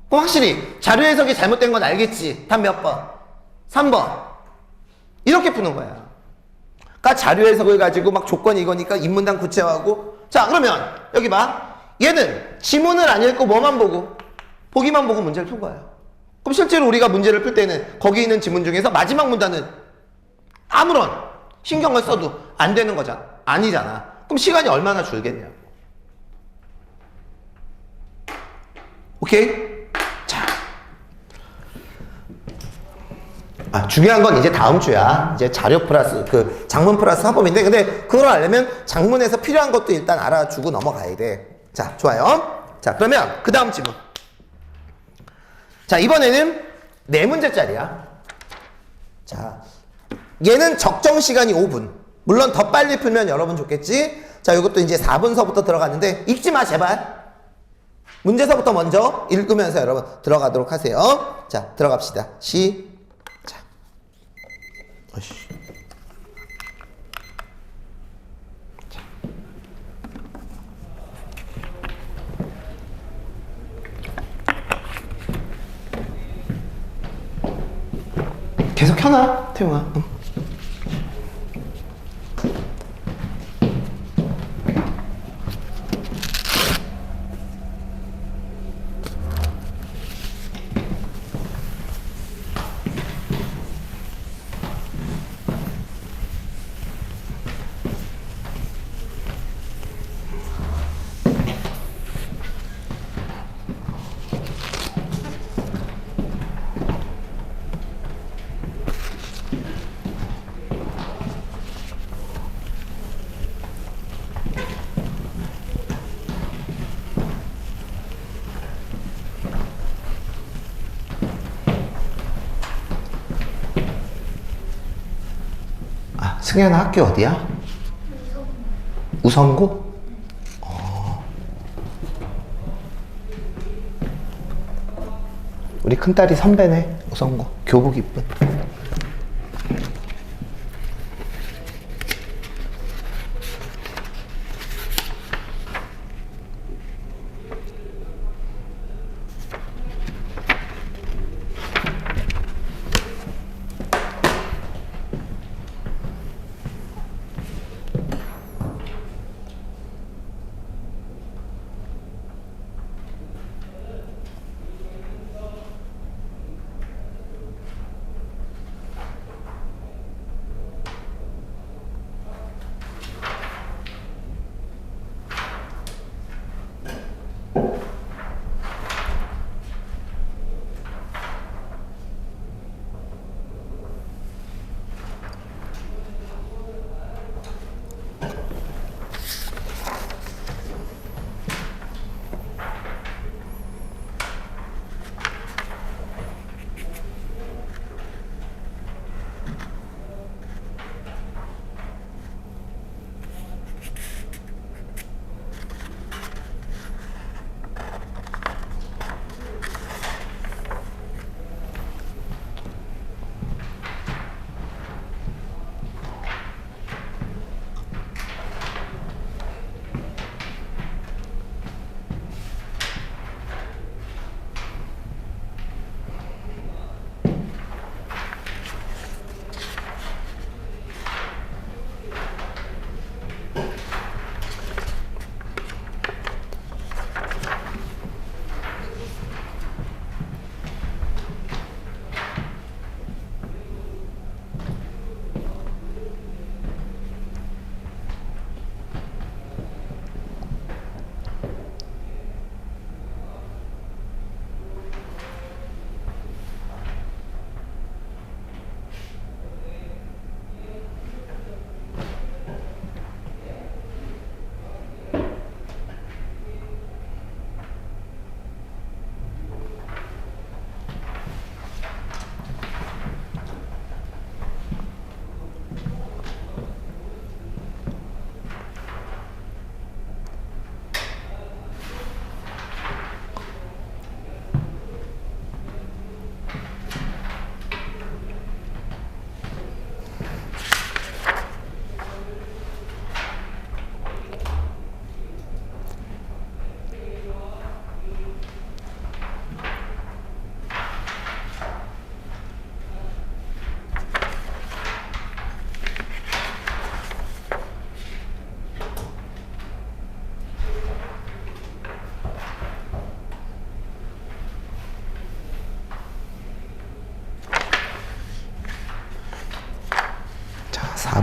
그럼 확실히 자료 해석이 잘못된 건 알겠지. 답 몇 번? 3번. 이렇게 푸는 거야. 그러니까 자료 해석을 가지고 막 조건이 이거니까 인문당 구체화하고. 자, 그러면 여기 봐. 얘는 지문을 안 읽고 뭐만 보고, 보기만 보고 문제를 푼 거야. 그럼 실제로 우리가 문제를 풀 때는 거기 있는 지문 중에서 마지막 문단은 아무런 신경을 써도 안 되는 거잖아. 아니잖아. 그럼 시간이 얼마나 줄겠냐고. 오케이? 자. 중요한 건 이제 다음 주야. 이제 자료 플러스 그 장문 플러스 화법인데, 근데 그걸 알려면 장문에서 필요한 것도 일단 알아주고 넘어가야 돼. 자, 좋아요. 자, 그러면 그 다음 질문. 자, 이번에는 4문제짜리야. 자, 얘는 적정 시간이 5분. 물론 더 빨리 풀면 여러분 좋겠지. 자, 이것도 이제 4분서부터 들어갔는데 읽지 마 제발. 문제서부터 먼저 읽으면서 여러분 들어가도록 하세요. 자, 들어갑시다. 시작. 계속 켜놔, 태용아. 응. 승현아 학교 어디야? 우성고? 우리 큰딸이 선배네. 우성고 교복 이쁜.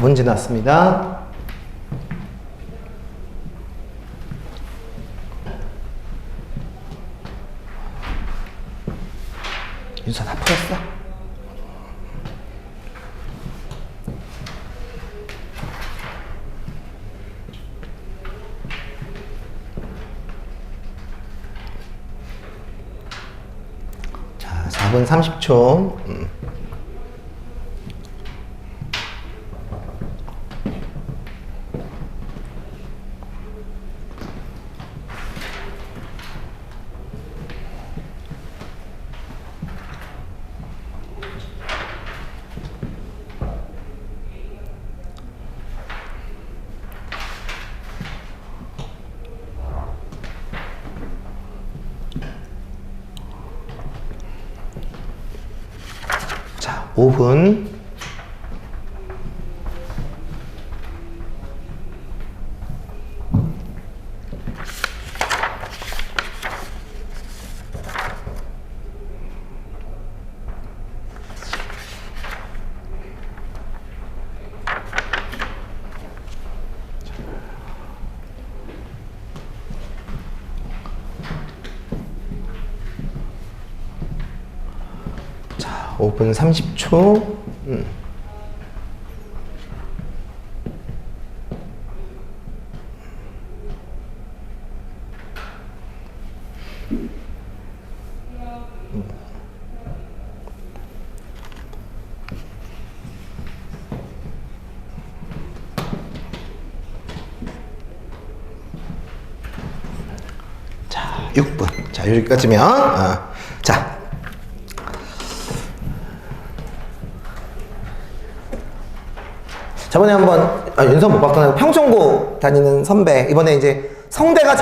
문제 나왔습니다. 윤서 다 풀었어? 자, 4분 30초. 자, 5분. 자, 5분 30초. 자, 6분. 자, 여기까지면, 자. 저번에 한번, 윤서 못 봤구나. 평촌고 다니는 선배. 이번에 이제 성대가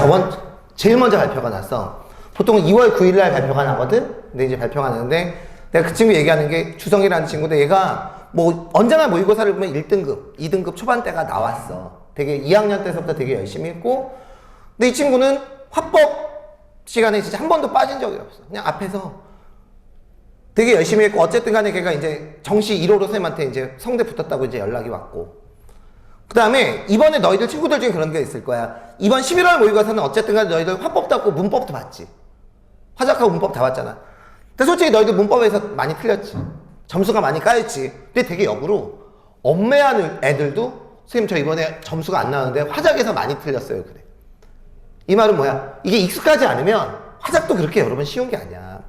제일 먼저 발표가 났어. 보통 2월 9일날 발표가 나거든? 근데 이제 발표가 나는데, 내가 그 친구 얘기하는 게 주성이라는 친구인데 얘가 뭐 언제나 모의고사를 보면 1등급, 2등급 초반대가 나왔어. 되게 2학년 때서부터 되게 열심히 했고, 근데 이 친구는 화법 시간에 진짜 한 번도 빠진 적이 없어. 그냥 앞에서 되게 열심히 했고, 어쨌든 간에 걔가 이제 정시 1호로 선생님한테 이제 성대 붙었다고 이제 연락이 왔고. 그 다음에 이번에 너희들 친구들 중에 그런 게 있을 거야. 이번 11월 모의고사는 어쨌든 간에 너희들 화법도 봤고 문법도 봤지. 화작하고 문법 다 봤잖아. 근데 솔직히 너희들 문법에서 많이 틀렸지. 점수가 많이 까였지. 근데 되게 역으로 엄매하는 애들도 선생님 저 이번에 점수가 안 나오는데 화작에서 많이 틀렸어요. 그래. 이 말은 뭐야? 이게 익숙하지 않으면 화작도 그렇게 여러 번 쉬운 게 아니야.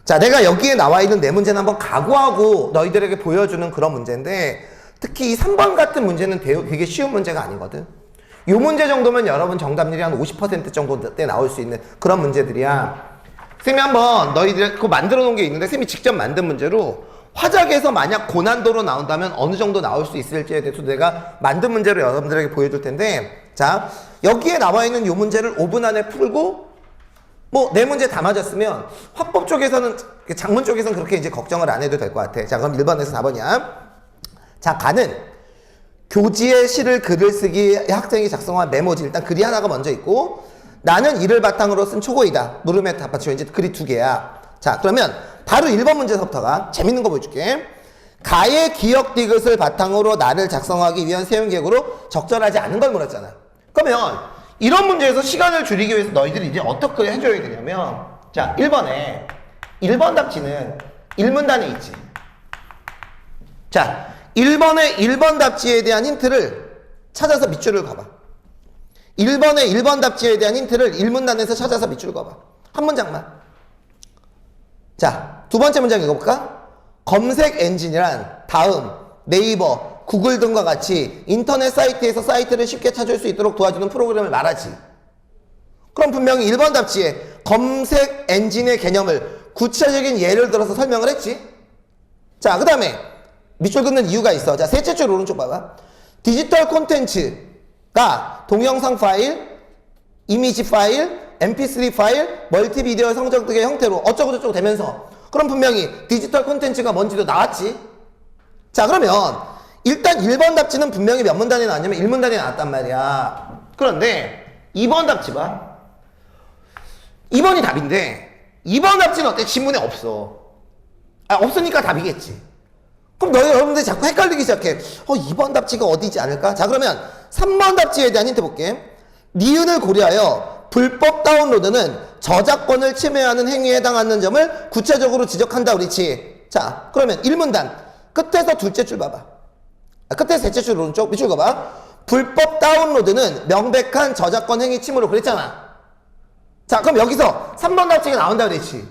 자, 내가 여기에 나와 있는 네 문제는 한번 각오하고 너희들에게 보여주는 그런 문제인데, 특히 이 3번 같은 문제는 되게 쉬운 문제가 아니거든. 이 문제 정도면 여러분 정답률이 한 50% 정도 때 나올 수 있는 그런 문제들이야. 쌤이 한번 너희들 그거 만들어 놓은 게 있는데, 쌤이 직접 만든 문제로 화작에서 만약 고난도로 나온다면 어느 정도 나올 수 있을지에 대해서 내가 만든 문제로 여러분들에게 보여줄 텐데, 자, 여기에 나와 있는 이 문제를 5분 안에 풀고, 뭐, 네 문제 다 맞았으면, 화법 쪽에서는, 작문 쪽에서는 그렇게 이제 걱정을 안 해도 될 것 같아. 자, 그럼 1번에서 4번이야. 자, 가는 교지에 시를 글을 쓰기 학생이 작성한 메모지. 일단 글이 하나가 먼저 있고, 나는 이를 바탕으로 쓴 초고이다. 물음에 다 받쳐. 이제 글이 두 개야. 자, 그러면 바로 1번 문제서부터가 재밌는 거 보여줄게. 가의 기억 디귿을 바탕으로 나를 작성하기 위한 세운계획으로 적절하지 않은 걸 물었잖아. 그러면 이런 문제에서 시간을 줄이기 위해서 너희들이 이제 어떻게 해줘야 되냐면, 자, 1번에 1번 답지는 1문단에 있지. 자, 1번의 1번 답지에 대한 힌트를 찾아서 밑줄을 그어봐. 1번의 1번 답지에 대한 힌트를 1문단에서 찾아서 밑줄을 그어봐. 한 문장만. 자, 두 번째 문장 읽어볼까? 검색 엔진이란 다음, 네이버, 구글 등과 같이 인터넷 사이트에서 사이트를 쉽게 찾을 수 있도록 도와주는 프로그램을 말하지. 그럼 분명히 1번 답지에 검색 엔진의 개념을 구체적인 예를 들어서 설명을 했지. 자, 그 다음에 밑줄 긋는 이유가 있어. 자, 셋째 줄 오른쪽 봐봐. 디지털 콘텐츠가 동영상 파일, 이미지 파일, mp3 파일, 멀티비디오 성적 등의 형태로 어쩌고저쩌고 되면서, 그럼 분명히 디지털 콘텐츠가 뭔지도 나왔지. 자, 그러면 일단 1번 답지는 분명히 몇 문단에 나왔냐면 1문단에 나왔단 말이야. 그런데 2번 답지 봐. 2번이 답인데 2번 답지는 어때? 지문에 없어. 없으니까 답이겠지. 그럼 여러분들이 자꾸 헷갈리기 시작해. 2번 답지가 어디지 않을까? 자, 그러면 3번 답지에 대한 힌트 볼게. 니은을 고려하여 불법 다운로드는 저작권을 침해하는 행위에 해당하는 점을 구체적으로 지적한다 그렇지. 자, 그러면 1문단 끝에서 둘째 줄 봐봐. 끝에서 셋째 줄 오른쪽 밑줄 봐봐. 불법 다운로드는 명백한 저작권 행위 침해로 그랬잖아. 자, 그럼 여기서 3번 답지가 나온다 그랬지.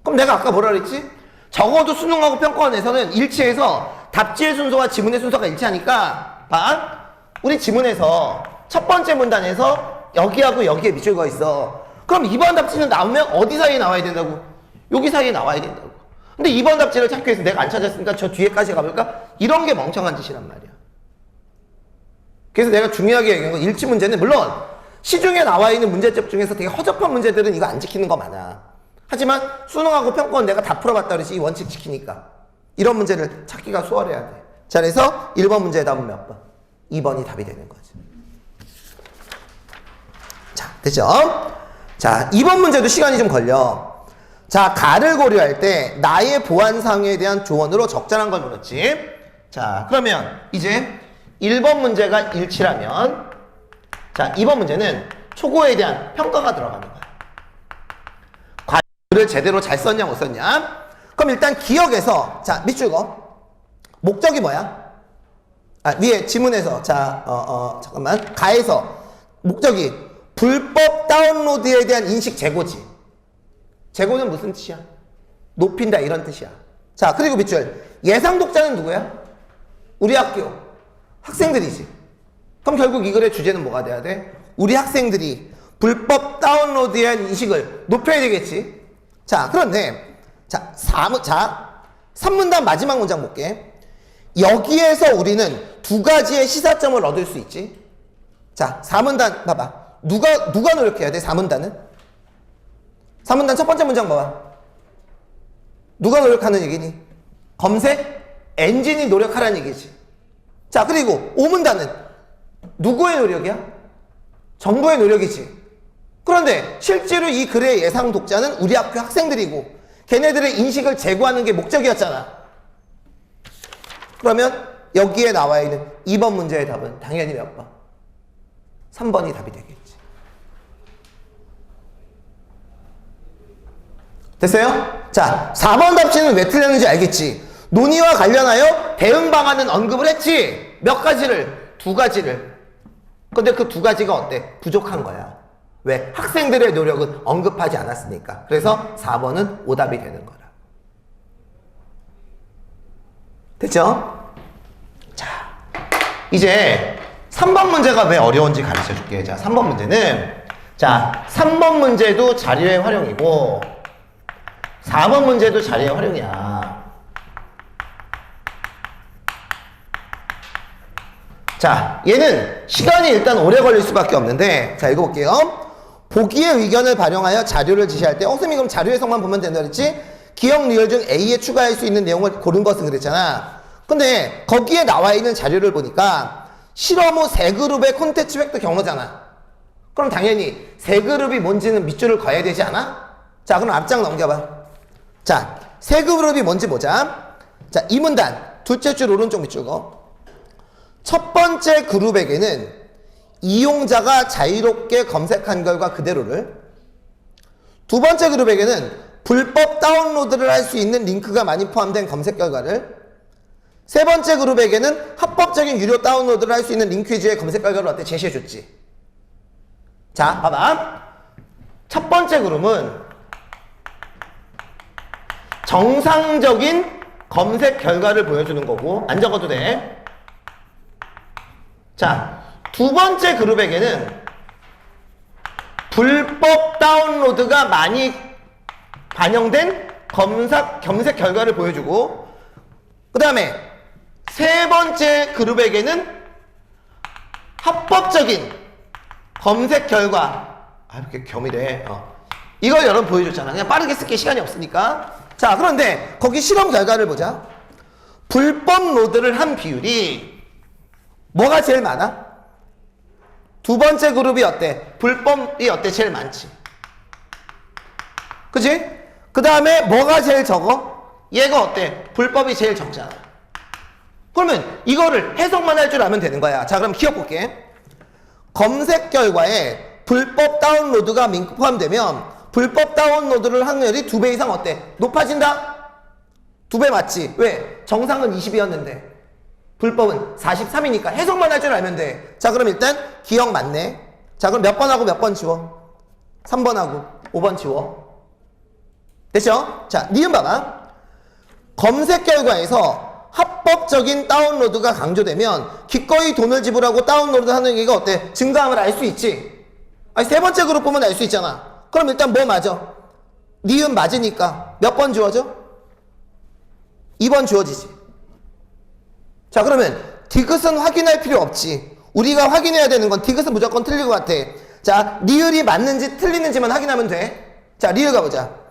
그럼 내가 아까 뭐라 그랬지? 적어도 수능하고 평가원에서는 일치해서 답지의 순서와 지문의 순서가 일치하니까 봐. 우리 지문에서 첫 번째 문단에서 여기하고 여기에 밑줄 그어 있어. 그럼 2번 답지는 나오면 어디 사이에 나와야 된다고? 여기 사이에 나와야 된다고. 근데 2번 답지를 찾기 위해서 내가 안 찾았으니까 저 뒤에까지 가볼까? 이런 게 멍청한 짓이란 말이야. 그래서 내가 중요하게 얘기한 건 일치 문제는 물론 시중에 나와 있는 문제집 중에서 되게 허접한 문제들은 이거 안 지키는 거 많아. 하지만 수능하고 평가원 내가 다 풀어봤다 그러지. 이 원칙 지키니까. 이런 문제를 찾기가 수월해야 돼. 자, 그래서 1번 문제의 답은 몇 번? 2번이 답이 되는 거지. 자, 됐죠? 자, 2번 문제도 시간이 좀 걸려. 자, 가를 고려할 때 나의 보안상에 대한 조언으로 적절한 걸 물었지. 자, 그러면 이제 1번 문제가 일치라면 자, 2번 문제는 초고에 대한 평가가 들어가는 거야. 과를 제대로 잘 썼냐 못 썼냐? 그럼 일단 기억에서 자, 밑줄 그어. 목적이 뭐야? 위에 지문에서 자, 잠깐만. 가에서 목적이 불법 다운로드에 대한 인식 제고지. 제고는 무슨 뜻이야? 높인다 이런 뜻이야. 자, 그리고 밑줄. 예상 독자는 누구야? 우리 학교 학생들이지. 그럼 결국 이 글의 주제는 뭐가 돼야 돼? 우리 학생들이 불법 다운로드에 대한 인식을 높여야 되겠지. 자, 그런데 자, 3문단 마지막 문장 볼게. 여기에서 우리는 두 가지의 시사점을 얻을 수 있지. 자, 4문단 봐봐. 누가 노력해야 돼? 4문단은? 3문단 첫 번째 문장 봐봐. 누가 노력하는 얘기니? 검색 엔진이 노력하라는 얘기지. 자, 그리고 5문단은 누구의 노력이야? 정부의 노력이지. 그런데 실제로 이 글의 예상 독자는 우리 학교 학생들이고 걔네들의 인식을 제고하는 게 목적이었잖아. 그러면 여기에 나와 있는 2번 문제의 답은 당연히 몇 번? 3번이 답이 되겠지. 됐어요? 자, 4번 답지는 왜 틀렸는지 알겠지? 논의와 관련하여 대응 방안은 언급을 했지. 몇 가지를? 2가지를. 근데 그 2가지가 어때? 부족한 거야. 왜? 학생들의 노력은 언급하지 않았으니까. 그래서 4번은 오답이 되는 거라. 됐죠? 자, 이제 3번 문제가 왜 어려운지 가르쳐 줄게. 자, 3번 문제는 자, 3번 문제도 자료의 활용이고 4번 문제도 자료의 활용이야. 자, 얘는 시간이 일단 오래 걸릴 수밖에 없는데 자, 읽어볼게요. 보기의 의견을 반영하여 자료를 지시할 때 선생님이 그럼 자료 해석만 보면 된다 그랬지? 기억 리얼 중 A에 추가할 수 있는 내용을 고른 것은 그랬잖아. 근데 거기에 나와 있는 자료를 보니까 실험 후 세 그룹의 콘텐츠 획득 경로잖아. 그럼 당연히 세 그룹이 뭔지는 밑줄을 그어야 되지 않아? 자, 그럼 앞장 넘겨봐. 자, 세 그룹이 뭔지 보자. 자, 이 문단 둘째 줄 오른쪽 밑줄 그어. 첫 번째 그룹에게는 이용자가 자유롭게 검색한 결과 그대로를, 두 번째 그룹에게는 불법 다운로드를 할 수 있는 링크가 많이 포함된 검색 결과를, 세 번째 그룹에게는 합법적인 유료 다운로드를 할 수 있는 링크 위주의 검색 결과를 어때? 제시해줬지. 자, 봐봐. 첫 번째 그룹은 정상적인 검색 결과를 보여주는 거고, 안 적어도 돼. 자, 두 번째 그룹에게는 불법 다운로드가 많이 반영된 검색 결과를 보여주고, 그 다음에 세 번째 그룹에게는 합법적인 검색 결과, 이렇게 겸이래. 이걸 여러분 보여줬잖아. 그냥 빠르게 쓸게 시간이 없으니까. 자, 그런데 거기 실험 결과를 보자. 불법 로드를 한 비율이 뭐가 제일 많아? 두 번째 그룹이 어때? 불법이 어때? 제일 많지. 그치? 그 다음에 뭐가 제일 적어? 얘가 어때? 불법이 제일 적잖아. 그러면 이거를 해석만 할 줄 알면 되는 거야. 자, 그럼 기억 볼게. 검색 결과에 불법 다운로드가 포함되면 불법 다운로드를 확률이 2배 이상 어때? 높아진다? 2배 맞지? 왜? 정상은 20이었는데 불법은 43이니까 해석만 할 줄 알면 돼. 자, 그럼 일단 기억 맞네. 자, 그럼 몇 번하고 몇 번 지워? 3번하고 5번 지워. 됐죠? 자, 니은 봐봐. 검색 결과에서 합법적인 다운로드가 강조되면 기꺼이 돈을 지불하고 다운로드 하는 얘기가 어때? 증가함을 알 수 있지? 아니, 세 번째 그룹 보면 알 수 있잖아. 그럼 일단 뭐 맞아? 니은 맞으니까 몇 번 지워져? 2번 지워지지. 자, 그러면 디귿은 확인할 필요 없지. 우리가 확인해야 되는 건 디귿은 무조건 틀릴 것 같아. 자, 리을이 맞는지 틀리는지만 확인하면 돼. 자, 리을 가보자.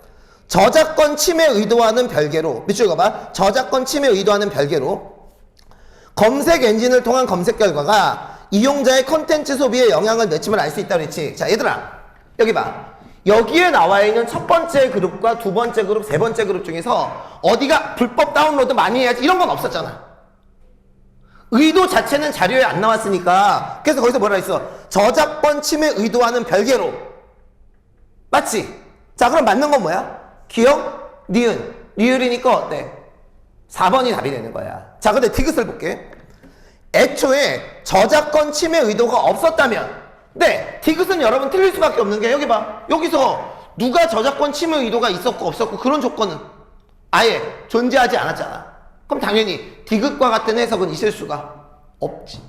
저작권 침해 의도와는 별개로, 밑줄 가봐. 저작권 침해 의도와는 별개로 검색 엔진을 통한 검색 결과가 이용자의 컨텐츠 소비에 영향을 미침을 알 수 있다고 그랬지. 자, 얘들아, 여기 봐. 여기에 나와 있는 첫 번째 그룹과 두 번째 그룹, 세 번째 그룹 중에서 어디가 불법 다운로드 많이 해야지 이런 건 없었잖아. 의도 자체는 자료에 안 나왔으니까. 그래서 거기서 뭐라 했어? 저작권 침해 의도와는 별개로. 맞지? 자, 그럼 맞는 건 뭐야? 기억, 니은, 리을이니까 어때? 4번이 답이 되는 거야. 자, 근데 디귿을 볼게. 애초에 저작권 침해 의도가 없었다면, 네, 디귿은 여러분 틀릴 수밖에 없는 게, 여기 봐. 여기서 누가 저작권 침해 의도가 있었고 없었고 그런 조건은 아예 존재하지 않았잖아. 그럼 당연히 디귿과 같은 해석은 있을 수가 없지.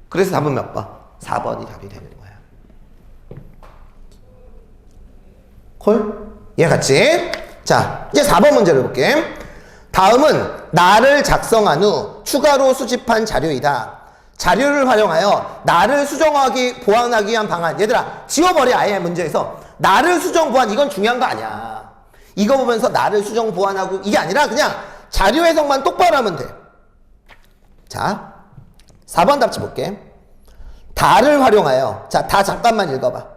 그래서 답은 몇 번? 4번이 답이 되는 거야. 콜? 이해갔지? 자, 이제 4번 문제를 볼게. 다음은 나를 작성한 후 추가로 수집한 자료이다. 자료를 활용하여 나를 수정하기, 보완하기 위한 방안. 얘들아, 지워버려. 아예 문제에서 나를 수정, 보완, 이건 중요한 거 아니야. 이거 보면서 나를 수정, 보완하고 이게 아니라 그냥 자료 해석만 똑바로 하면 돼. 자, 4번 답지 볼게. 다를 활용하여. 자, 다 잠깐만 읽어봐.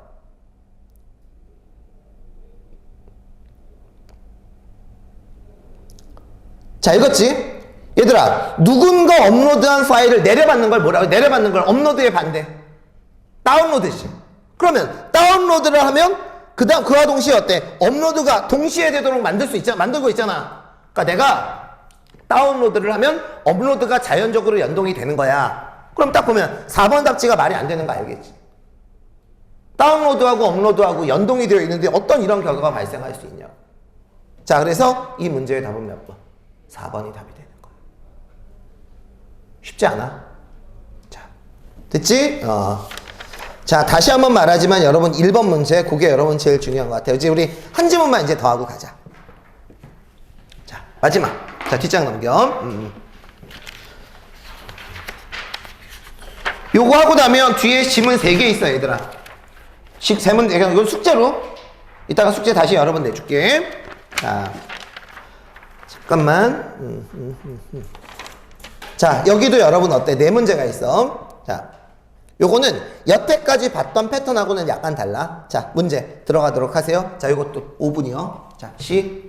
자, 읽었지? 얘들아, 누군가 업로드한 파일을 내려받는 걸 뭐라고? 내려받는 걸 업로드의 반대. 다운로드지. 그러면 다운로드를 하면 그와 동시에 어때? 업로드가 동시에 되도록 만들 수 있잖아. 만들고 있잖아. 그러니까 내가 다운로드를 하면 업로드가 자연적으로 연동이 되는 거야. 그럼 딱 보면 4번 답지가 말이 안 되는 거 알겠지? 다운로드하고 업로드하고 연동이 되어 있는데 어떤 이런 결과가 발생할 수 있냐. 자, 그래서 이 문제의 답은 몇 번? 4번이 답이 되는 거야. 쉽지 않아? 자, 됐지? 자, 다시 한번 말하지만 여러분 1번 문제, 그게 여러분 제일 중요한 것 같아요. 이제 우리 한 지문만 이제 더 하고 가자. 자, 마지막. 자, 뒷장 넘겨. 요거 하고 나면 뒤에 지문 3개 있어, 얘들아. 세 문제, 이건 숙제로. 이따가 숙제 다시 여러분 내줄게. 자, 잠깐만. 자, 여기도 여러분 어때? 4문제가 있어. 자, 요거는 여태까지 봤던 패턴하고는 약간 달라. 자, 문제 들어가도록 하세요. 자, 요것도 5분이요. 자, 시작.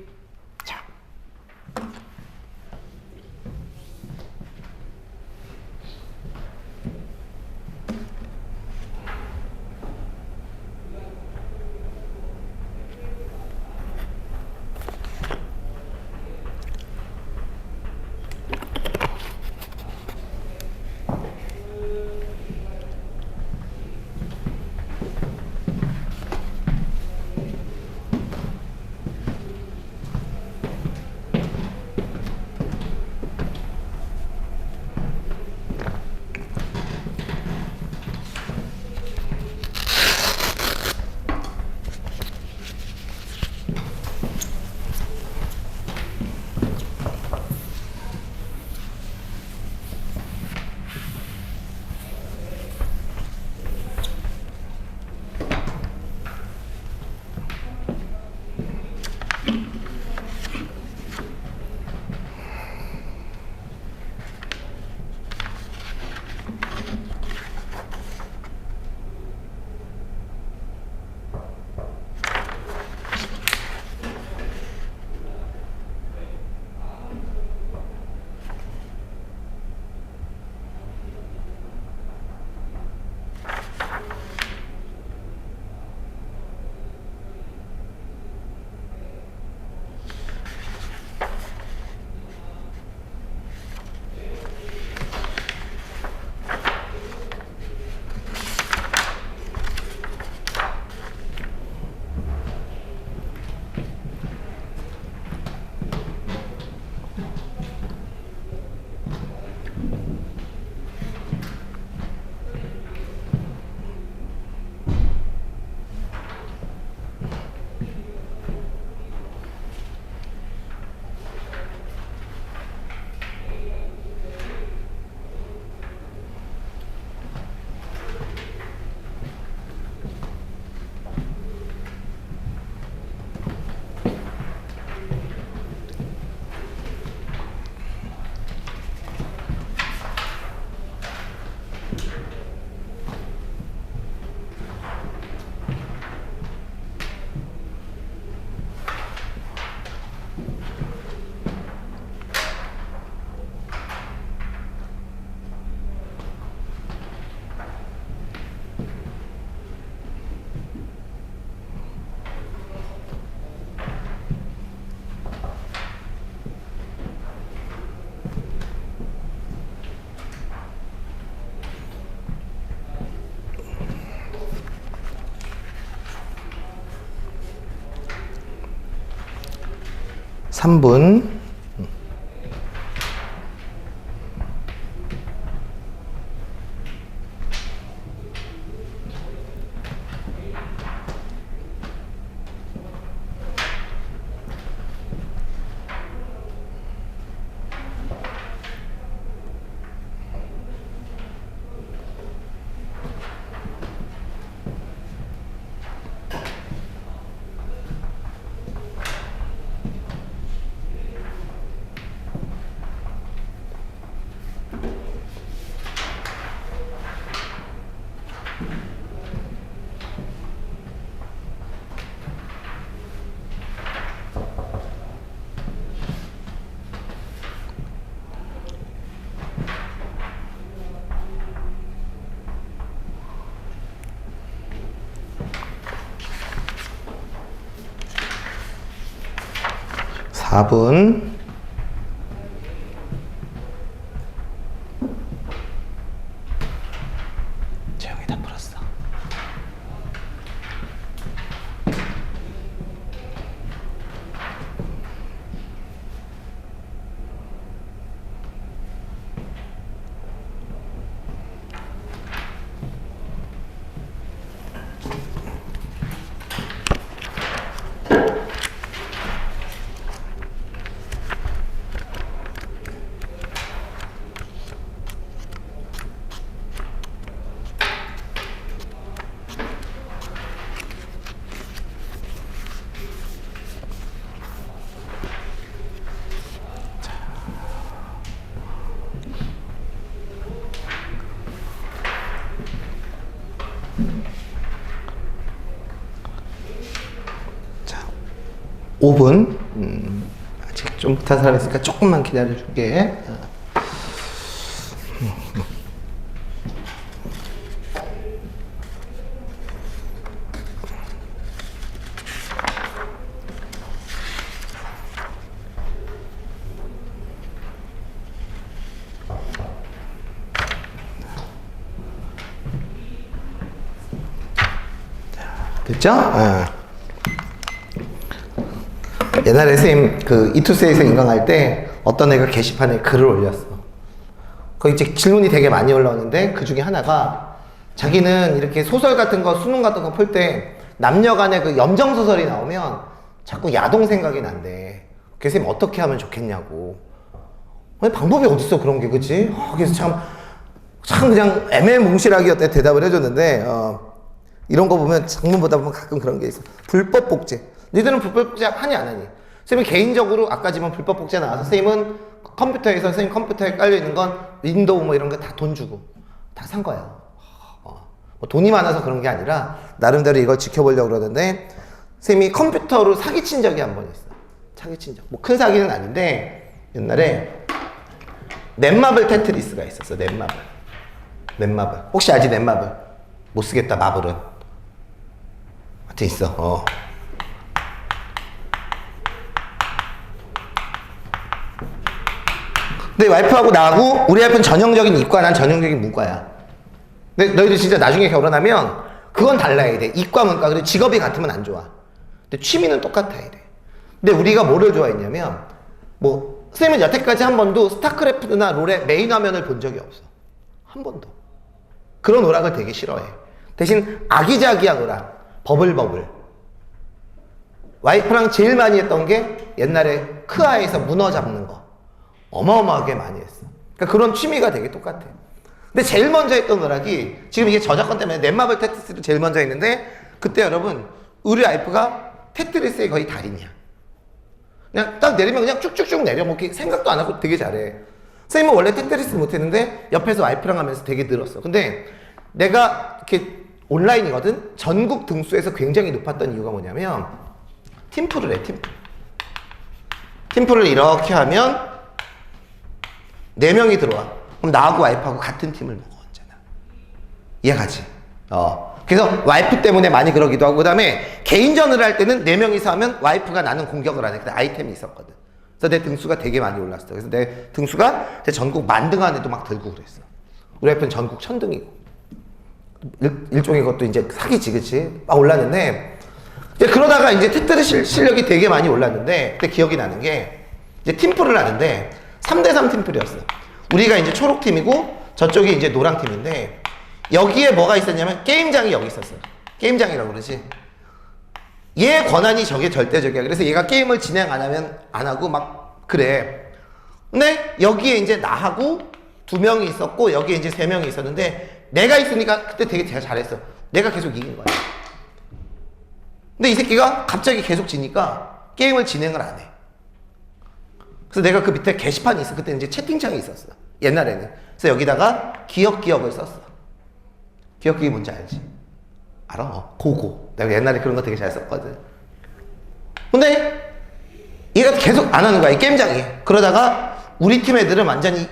3분. 사 분. 재영이 다 풀었어. 자, 5분. 아직 좀 못한 사람 있으니까 조금만 기다려줄게. 됐죠? 옛날에 선생님 그 이투스에서 인강할 때 어떤 애가 게시판에 글을 올렸어. 거기 이제 질문이 되게 많이 올라오는데 그 중에 하나가 자기는 이렇게 소설 같은 거 수능 같은 거 풀 때 남녀 간의 그 염정 소설이 나오면 자꾸 야동 생각이 난대. 그래서 선생님 어떻게 하면 좋겠냐고. 아니, 방법이 어딨어 그런 게, 그치? 그래서 참 그냥 애매몽실하게 대답을 해줬는데 이런 거 보면 장문 보다 보면 가끔 그런 게 있어. 불법 복제. 너희들은 불법 복제 하니 안 하니? 선생님 개인적으로 아까 지금 불법 복제 나와서 선생님은 컴퓨터에서 선생님 컴퓨터에 깔려있는 건 윈도우 뭐 이런 거 다 돈 주고 다 산 거야. 뭐 돈이 많아서 그런 게 아니라 나름대로 이걸 지켜보려고 그러는데 선생님이 컴퓨터로 사기친 적이 한 번 있어. 사기친 적. 뭐 큰 사기는 아닌데 옛날에 넷마블 테트리스가 있었어. 넷마블. 혹시 알지 넷마블? 못 쓰겠다 마블은. 하여튼 있어. 근데 와이프하고 나하고 우리 와이프는 전형적인 이과, 난 전형적인 문과야. 근데 너희들 진짜 나중에 결혼하면 그건 달라야 돼. 이과, 문과. 그리고 직업이 같으면 안 좋아. 근데 취미는 똑같아야 돼. 근데 우리가 뭐를 좋아했냐면 뭐 선생님은 여태까지 한 번도 스타크래프트나 롤의 메인 화면을 본 적이 없어. 한 번도. 그런 오락을 되게 싫어해. 대신 아기자기한 오락, 버블. 와이프랑 제일 많이 했던 게 옛날에 크아에서 문어 잡는 거. 어마어마하게 많이 했어. 그러니까 그런 취미가 되게 똑같아. 근데 제일 먼저 했던 오락이, 지금 이게 저작권 때문에 넷마블 테트리스를 제일 먼저 했는데, 그때 여러분, 우리 와이프가 테트리스의 거의 달인이야. 그냥 딱 내리면 그냥 쭉쭉쭉 내려 먹기 생각도 안 하고 되게 잘해. 선생님은 원래 테트리스 못했는데 옆에서 와이프랑 하면서 되게 늘었어. 근데 내가 이렇게 온라인이거든? 전국 등수에서 굉장히 높았던 이유가 뭐냐면 팀플을 해. 팀플을 이렇게 하면 4명이 들어와. 그럼 나하고 와이프하고 같은 팀을 먹어 언제나. 이해가지? 그래서 와이프 때문에 많이 그러기도 하고, 그 다음에 개인전을 할 때는 4명이서 하면 와이프가 나는 공격을 안 해. 근데 아이템이 있었거든. 그래서 내 등수가 되게 많이 올랐어. 그래서 내 등수가 전국 만등 안에도 막 들고 그랬어. 우리 와이프는 전국 1000등이고. 일종의 것도 이제 사기지, 그치? 막 올랐는데, 이제 그러다가 이제 테트리 실력이 되게 많이 올랐는데, 그때 기억이 나는 게, 이제 팀플을 하는데, 3대3 팀플이었어. 우리가 이제 초록팀이고, 저쪽이 이제 노랑팀인데, 여기에 뭐가 있었냐면, 게임장이 여기 있었어. 게임장이라고 그러지. 얘 권한이 저게 절대적이야. 그래서 얘가 게임을 진행 안 하면, 안 하고 막, 그래. 근데 여기에 이제 나하고 2명이 있었고, 여기에 이제 3명이 있었는데, 내가 있으니까 그때 되게 잘했어. 내가 계속 이긴 거야. 근데 이 새끼가 갑자기 계속 지니까 게임을 진행을 안 해. 그래서 내가 그 밑에 게시판이 있어. 그때 이제 채팅창이 있었어. 옛날에는. 그래서 여기다가 기억을 썼어. 기억이 뭔지 알지? 알아? 고고. 내가 옛날에 그런 거 되게 잘 썼거든. 근데 얘가 계속 안 하는 거야, 이 게임장이. 그러다가 우리 팀 애들은 완전히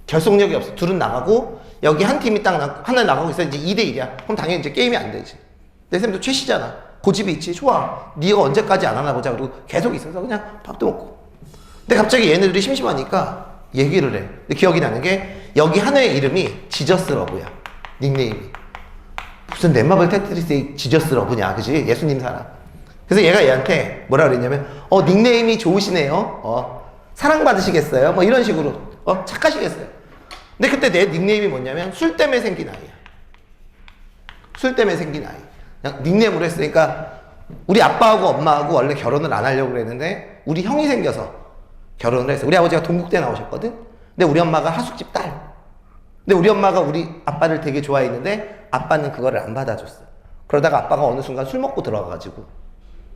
결속력이 없어. 둘은 나가고 여기 한 팀이 딱 하나 나가고 있어. 이제 2대1이야. 그럼 당연히 이제 게임이 안 되지. 내 쌤도 최씨잖아. 고집이 있지. 좋아. 네가 언제까지 안 하나 보자. 그리고 계속 있어서 그냥 밥도 먹고. 근데 갑자기 얘네들이 심심하니까 얘기를 해. 근데 기억이 나는 게 여기 한 애의 이름이 지저스러브야. 닉네임이. 무슨 넷마블 테트리스의 지저스러브냐. 그지? 예수님 사람. 그래서 얘가 얘한테 뭐라 그랬냐면 닉네임이 좋으시네요. 사랑받으시겠어요? 뭐 이런 식으로 착하시겠어요? 근데 그때 내 닉네임이 뭐냐면 술 때문에 생긴 아이야. 술 때문에 생긴 아이. 그냥 닉네임으로 했으니까 우리 아빠하고 엄마하고 원래 결혼을 안 하려고 그랬는데 우리 형이 생겨서 결혼을 했어. 우리 아버지가 동국대 나오셨거든. 근데 우리 엄마가 하숙집 딸. 근데 우리 엄마가 우리 아빠를 되게 좋아했는데 아빠는 그거를 안 받아줬어. 그러다가 아빠가 어느 순간 술 먹고 들어가가지고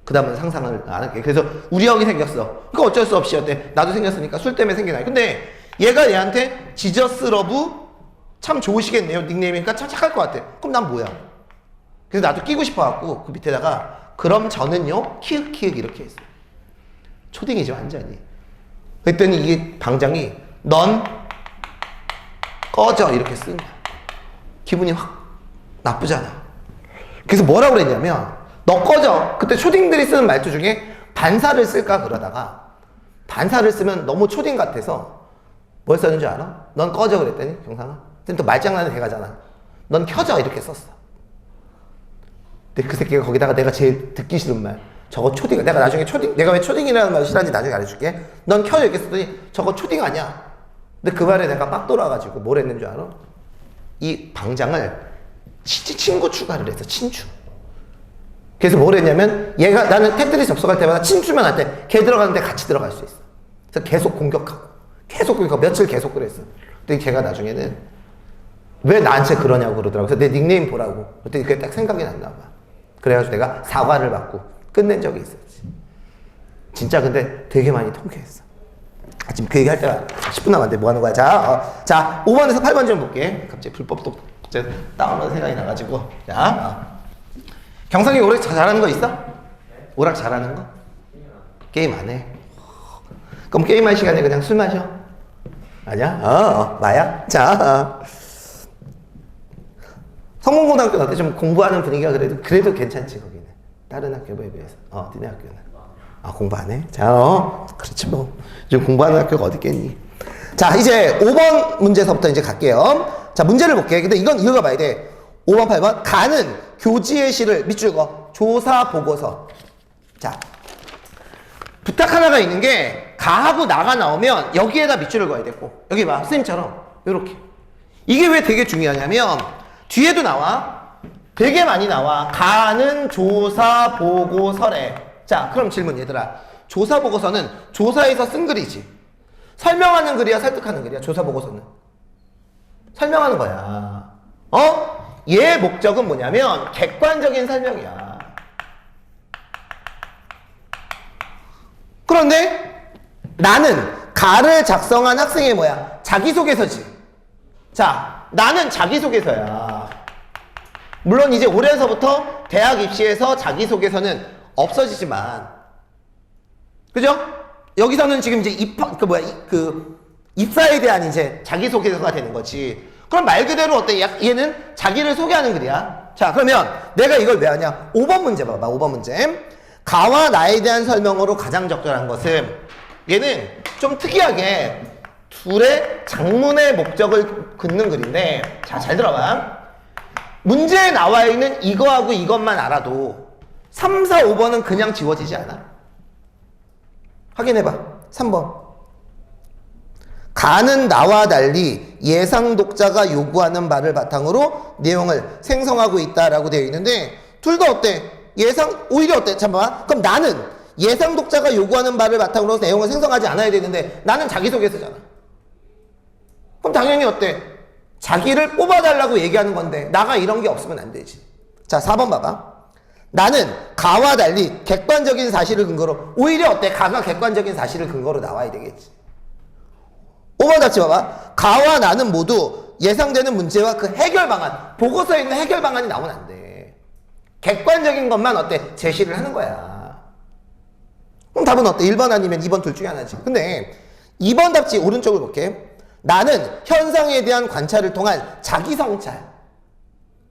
그 다음은 상상을 안 할게. 그래서 우리 형이 생겼어. 그러니까 어쩔 수 없이 어때? 나도 생겼으니까 술 때문에 생긴 아이. 근데 얘가 얘한테 지저스 러브 참 좋으시겠네요. 닉네임이니까 참 착할 것 같아. 그럼 난 뭐야? 그래서 나도 끼고 싶어갖고 그 밑에다가 그럼 저는요 키읔키읔 이렇게 했어. 초딩이죠 완전히. 그랬더니 이게 방장이 넌 꺼져 이렇게 쓴 거야. 기분이 확 나쁘잖아. 그래서 뭐라고 그랬냐면 너 꺼져. 그때 초딩들이 쓰는 말투 중에 반사를 쓸까 그러다가 반사를 쓰면 너무 초딩 같아서 뭘 썼는 줄 알아? 넌 꺼져 그랬더니 경상아 또 말장난이 돼가잖아. 넌 켜져 이렇게 썼어. 근데 그 새끼가 거기다가 내가 제일 듣기 싫은 말 저거 초딩. 내가 나중에 초딩 내가 왜 초딩이라는 말을 싫어하는지 나중에 알려줄게. 넌 켜져 이렇게 썼더니 저거 초딩 아니야. 근데 그 말에 내가 빡 돌아가지고 뭘 했는 줄 알아? 이 방장을 친구 추가를 했어. 친추. 그래서 뭘 했냐면 얘가 나는 테트리 접속할 때마다 친추면 할 때 걔 들어가는데 같이 들어갈 수 있어. 그래서 계속 공격하고 계속 공격하고 며칠 계속 그랬어. 근데 걔가 나중에는 왜 나한테 그러냐고 그러더라고. 그래서 내 닉네임 보라고. 그때 그게 딱 생각이 났나 봐. 그래가지고 내가 사과를 받고 끝낸 적이 있었지. 진짜 근데 되게 많이 통쾌했어. 지금 그 얘기 할 때가 10분 남았는데 뭐 하는 거야? 자, 5번에서 8번 좀 볼게. 갑자기 불법도 다운로드 생각이 나가지고. 자, 경상이 오락 잘하는 거 있어? 오락 잘하는 거? 게임 안 해? 그럼 게임할 시간에 그냥 술 마셔? 아니야? 마야? 자, 성공고등학교는 어때? 좀 공부하는 분위기가 그래도 괜찮지 거기는. 다른 학교에 비해서. 니네 학교는. 공부 안 해? 자, 그렇지 뭐. 요즘 공부하는 학교가 어디 있겠니? 자, 이제 5번 문제서부터 이제 갈게요. 자, 문제를 볼게. 근데 이건 이거 봐야 돼. 5번, 8번. 가는 교지의 시를 밑줄 거. 조사 보고서. 자, 부탁 하나가 있는 게 가하고 나가 나오면 여기에다 밑줄을 그어야 되고. 여기 봐. 선생님처럼. 요렇게. 이게 왜 되게 중요하냐면 뒤에도 나와. 되게 많이 나와. 가는 조사 보고서래. 자, 그럼 질문 얘들아. 조사 보고서는 조사에서 쓴 글이지. 설명하는 글이야, 설득하는 글이야. 조사 보고서는 설명하는 거야. 얘의 목적은 뭐냐면 객관적인 설명이야. 그런데 나는 가를 작성한 학생의 뭐야? 자기소개서지. 자, 나는 자기소개서야. 물론 이제 올해서부터 대학 입시에서 자기소개서는 없어지지만, 그죠? 여기서는 지금 이제 입사에 대한 이제 자기소개서가 되는 거지. 그럼 말 그대로 어때? 얘는 자기를 소개하는 글이야. 자, 그러면 내가 이걸 왜 하냐? 5번 문제 봐봐. 5번 문제. 가와 나에 대한 설명으로 가장 적절한 것은, 얘는 좀 특이하게 둘의 장문의 목적을 긋는 글인데, 자, 잘 들어봐. 문제에 나와 있는 이거하고 이것만 알아도 3, 4, 5번은 그냥 지워지지 않아. 확인해봐. 3번. 가는 나와 달리 예상 독자가 요구하는 바를 바탕으로 내용을 생성하고 있다라고 되어 있는데 둘 다 어때? 오히려 어때? 잠깐만. 그럼 나는 예상 독자가 요구하는 바를 바탕으로 내용을 생성하지 않아야 되는데 나는 자기소개서잖아. 그럼 당연히 어때? 자기를 뽑아달라고 얘기하는 건데 나가 이런 게 없으면 안 되지. 자, 4번 봐봐. 나는 가와 달리 객관적인 사실을 근거로 오히려 어때? 가가 객관적인 사실을 근거로 나와야 되겠지. 5번 답지 봐봐. 가와 나는 모두 예상되는 문제와 그 해결 방안, 보고서에 있는 해결 방안이 나오면 안 돼. 객관적인 것만 어때? 제시를 하는 거야. 그럼 답은 어때? 1번 아니면 2번 둘 중에 하나지. 근데 2번 답지 오른쪽을 볼게. 나는 현상에 대한 관찰을 통한 자기 성찰.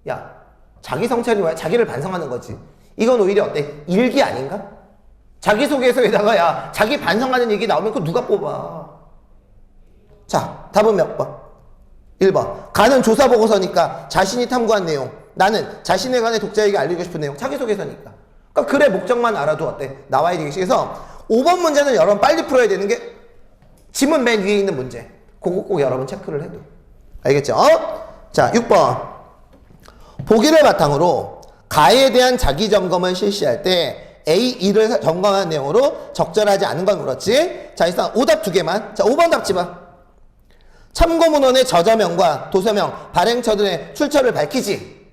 야, 자기 성찰이 뭐야? 자기를 반성하는 거지. 이건 오히려 어때? 일기 아닌가? 자기소개서에다가 야, 자기 반성하는 얘기 나오면 그거 누가 뽑아? 자, 답은 몇 번? 1번. 가는 조사보고서니까 자신이 탐구한 내용. 나는 자신에 관해 독자에게 알리고 싶은 내용. 자기소개서니까. 그러니까 글의 목적만 알아도 어때? 나와야 되겠지. 그래서 5번 문제는 여러분 빨리 풀어야 되는 게 지문 맨 위에 있는 문제. 그거 꼭 여러분 체크를 해도. 알겠죠? 자, 6번. 보기를 바탕으로 가에 대한 자기 점검을 실시할 때 A, 2를 점검한 내용으로 적절하지 않은 건 그렇지. 자, 일단 오답 2개만. 자, 5번 답지 봐. 참고문헌의 저자명과 도서명, 발행처 등의 출처를 밝히지.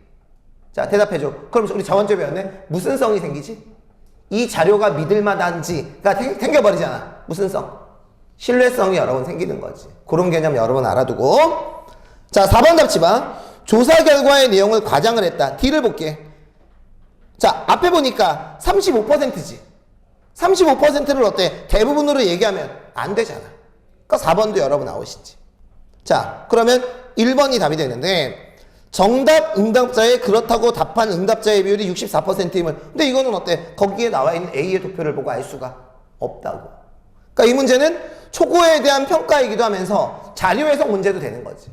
자, 대답해줘. 그럼 우리 저번 주에 배웠네? 무슨 성이 생기지? 이 자료가 믿을만한지가 생겨버리잖아. 무슨 성? 신뢰성이 여러 번 생기는 거지. 그런 개념 여러 번 알아두고. 자, 4번 답지 봐. 조사 결과의 내용을 과장을 했다. D를 볼게. 자, 앞에 보니까 35%지. 35%를 어때? 대부분으로 얘기하면 안 되잖아. 그러니까 4번도 여러분 나오시지. 자, 그러면 1번이 답이 되는데 정답 응답자의 그렇다고 답한 응답자의 비율이 64%임을. 근데 이거는 어때? 거기에 나와 있는 A의 도표를 보고 알 수가 없다고. 그러니까 이 문제는 초고에 대한 평가이기도 하면서 자료 해석 문제도 되는 거지.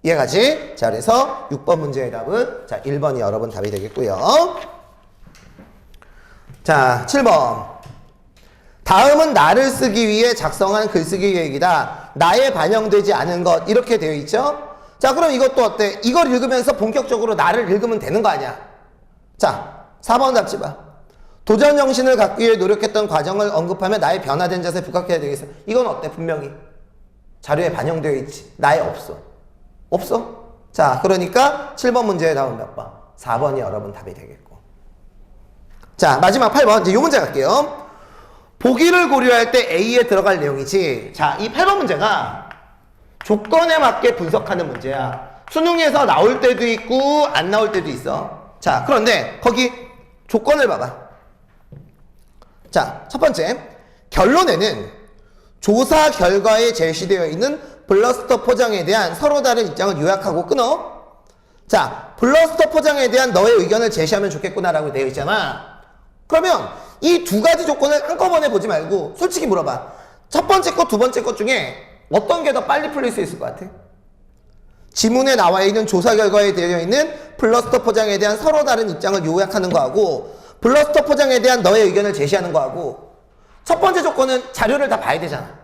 이해가지? 자, 그래서 6번 문제의 답은 자 1번이 여러분 답이 되겠고요. 자, 7번. 다음은 나를 쓰기 위해 작성한 글쓰기 계획이다. 나에 반영되지 않은 것. 이렇게 되어 있죠? 자, 그럼 이것도 어때? 이걸 읽으면서 본격적으로 나를 읽으면 되는 거 아니야? 자, 4번 답지 봐. 도전 정신을 갖기 위해 노력했던 과정을 언급하며 나의 변화된 자세에 부각해야 되겠어. 이건 어때? 분명히 자료에 반영되어 있지. 나에 없어. 없어? 자, 그러니까 7번 문제의 답은 몇 번? 4번이 여러분 답이 되겠고. 자, 마지막 8번. 이제 이 문제 갈게요. 보기를 고려할 때 A에 들어갈 내용이지. 자, 이 8번 문제가 조건에 맞게 분석하는 문제야. 수능에서 나올 때도 있고 안 나올 때도 있어. 자, 그런데 거기 조건을 봐봐. 자, 첫 번째. 결론에는 조사 결과에 제시되어 있는 블러스터 포장에 대한 서로 다른 입장을 요약하고 끊어. 자, 블러스터 포장에 대한 너의 의견을 제시하면 좋겠구나라고 되어 있잖아. 그러면 이 두 가지 조건을 한꺼번에 보지 말고 솔직히 물어봐. 첫 번째 것, 두 번째 것 중에 어떤 게 더 빨리 풀릴 수 있을 것 같아? 지문에 나와 있는 조사 결과에 되어 있는 블러스터 포장에 대한 서로 다른 입장을 요약하는 거하고 블러스터 포장에 대한 너의 의견을 제시하는 거하고 첫 번째 조건은 자료를 다 봐야 되잖아.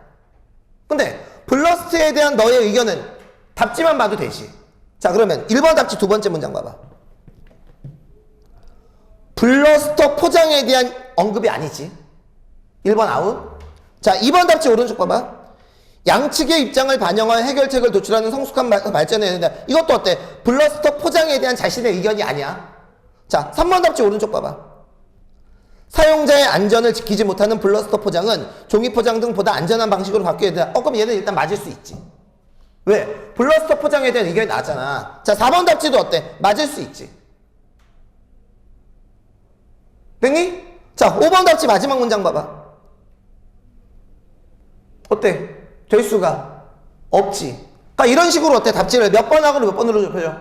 근데 블러스트에 대한 너의 의견은 답지만 봐도 되지. 자, 그러면 1번 답지 두 번째 문장 봐봐. 블러스터 포장에 대한 언급이 아니지. 1번 아웃. 자, 2번 답지 오른쪽 봐봐. 양측의 입장을 반영한 해결책을 도출하는 성숙한 발전을 해야 된다. 이것도 어때? 블러스터 포장에 대한 자신의 의견이 아니야. 자, 3번 답지 오른쪽 봐봐. 사용자의 안전을 지키지 못하는 블러스터 포장은 종이 포장 등보다 안전한 방식으로 바뀌어야 된다. 그럼 얘는 일단 맞을 수 있지. 왜? 블러스터 포장에 대한 의견이 나잖아. 자, 4번 답지도 어때? 맞을 수 있지. 됐니? 자, 5번 답지 마지막 문장 봐봐. 어때? 될 수가 없지. 그러니까 이런 식으로 어때? 답지를 몇 번 하고 몇 번으로 좁혀줘?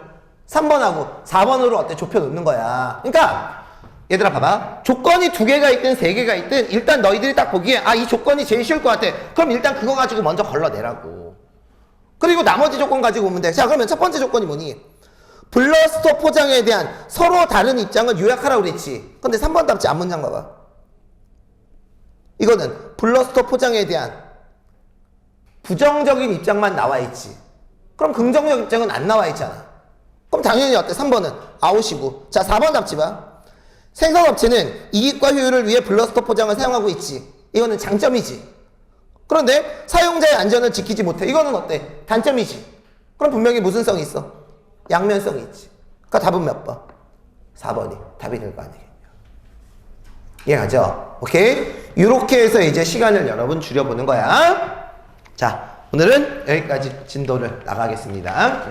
3번하고 4번으로 어때? 좁혀 놓는 거야. 그러니까 얘들아 봐봐. 조건이 2개가 있든 3개가 있든 일단 너희들이 딱 보기에 아, 이 조건이 제일 쉬울 것 같아. 그럼 일단 그거 가지고 먼저 걸러내라고. 그리고 나머지 조건 가지고 오면 돼. 자, 그러면 첫 번째 조건이 뭐니? 블러스터 포장에 대한 서로 다른 입장을 요약하라고 그랬지. 근데 3번 답지 앞문장 봐봐. 이거는 블러스터 포장에 대한 부정적인 입장만 나와 있지. 그럼 긍정적 입장은 안 나와 있잖아. 그럼 당연히 어때? 3번은 아웃이고. 자, 4번 답지 봐. 생산업체는 이익과 효율을 위해 블러스터 포장을 사용하고 있지. 이거는 장점이지. 그런데 사용자의 안전을 지키지 못해. 이거는 어때? 단점이지. 그럼 분명히 무슨 성이 있어? 양면성이 있지. 그러니까 답은 몇 번? 4번이 답이 될 거 아니겠냐. 이해가죠? 오케이? 이렇게 해서 이제 시간을 여러분 줄여보는 거야. 자, 오늘은 여기까지 진도를 나가겠습니다.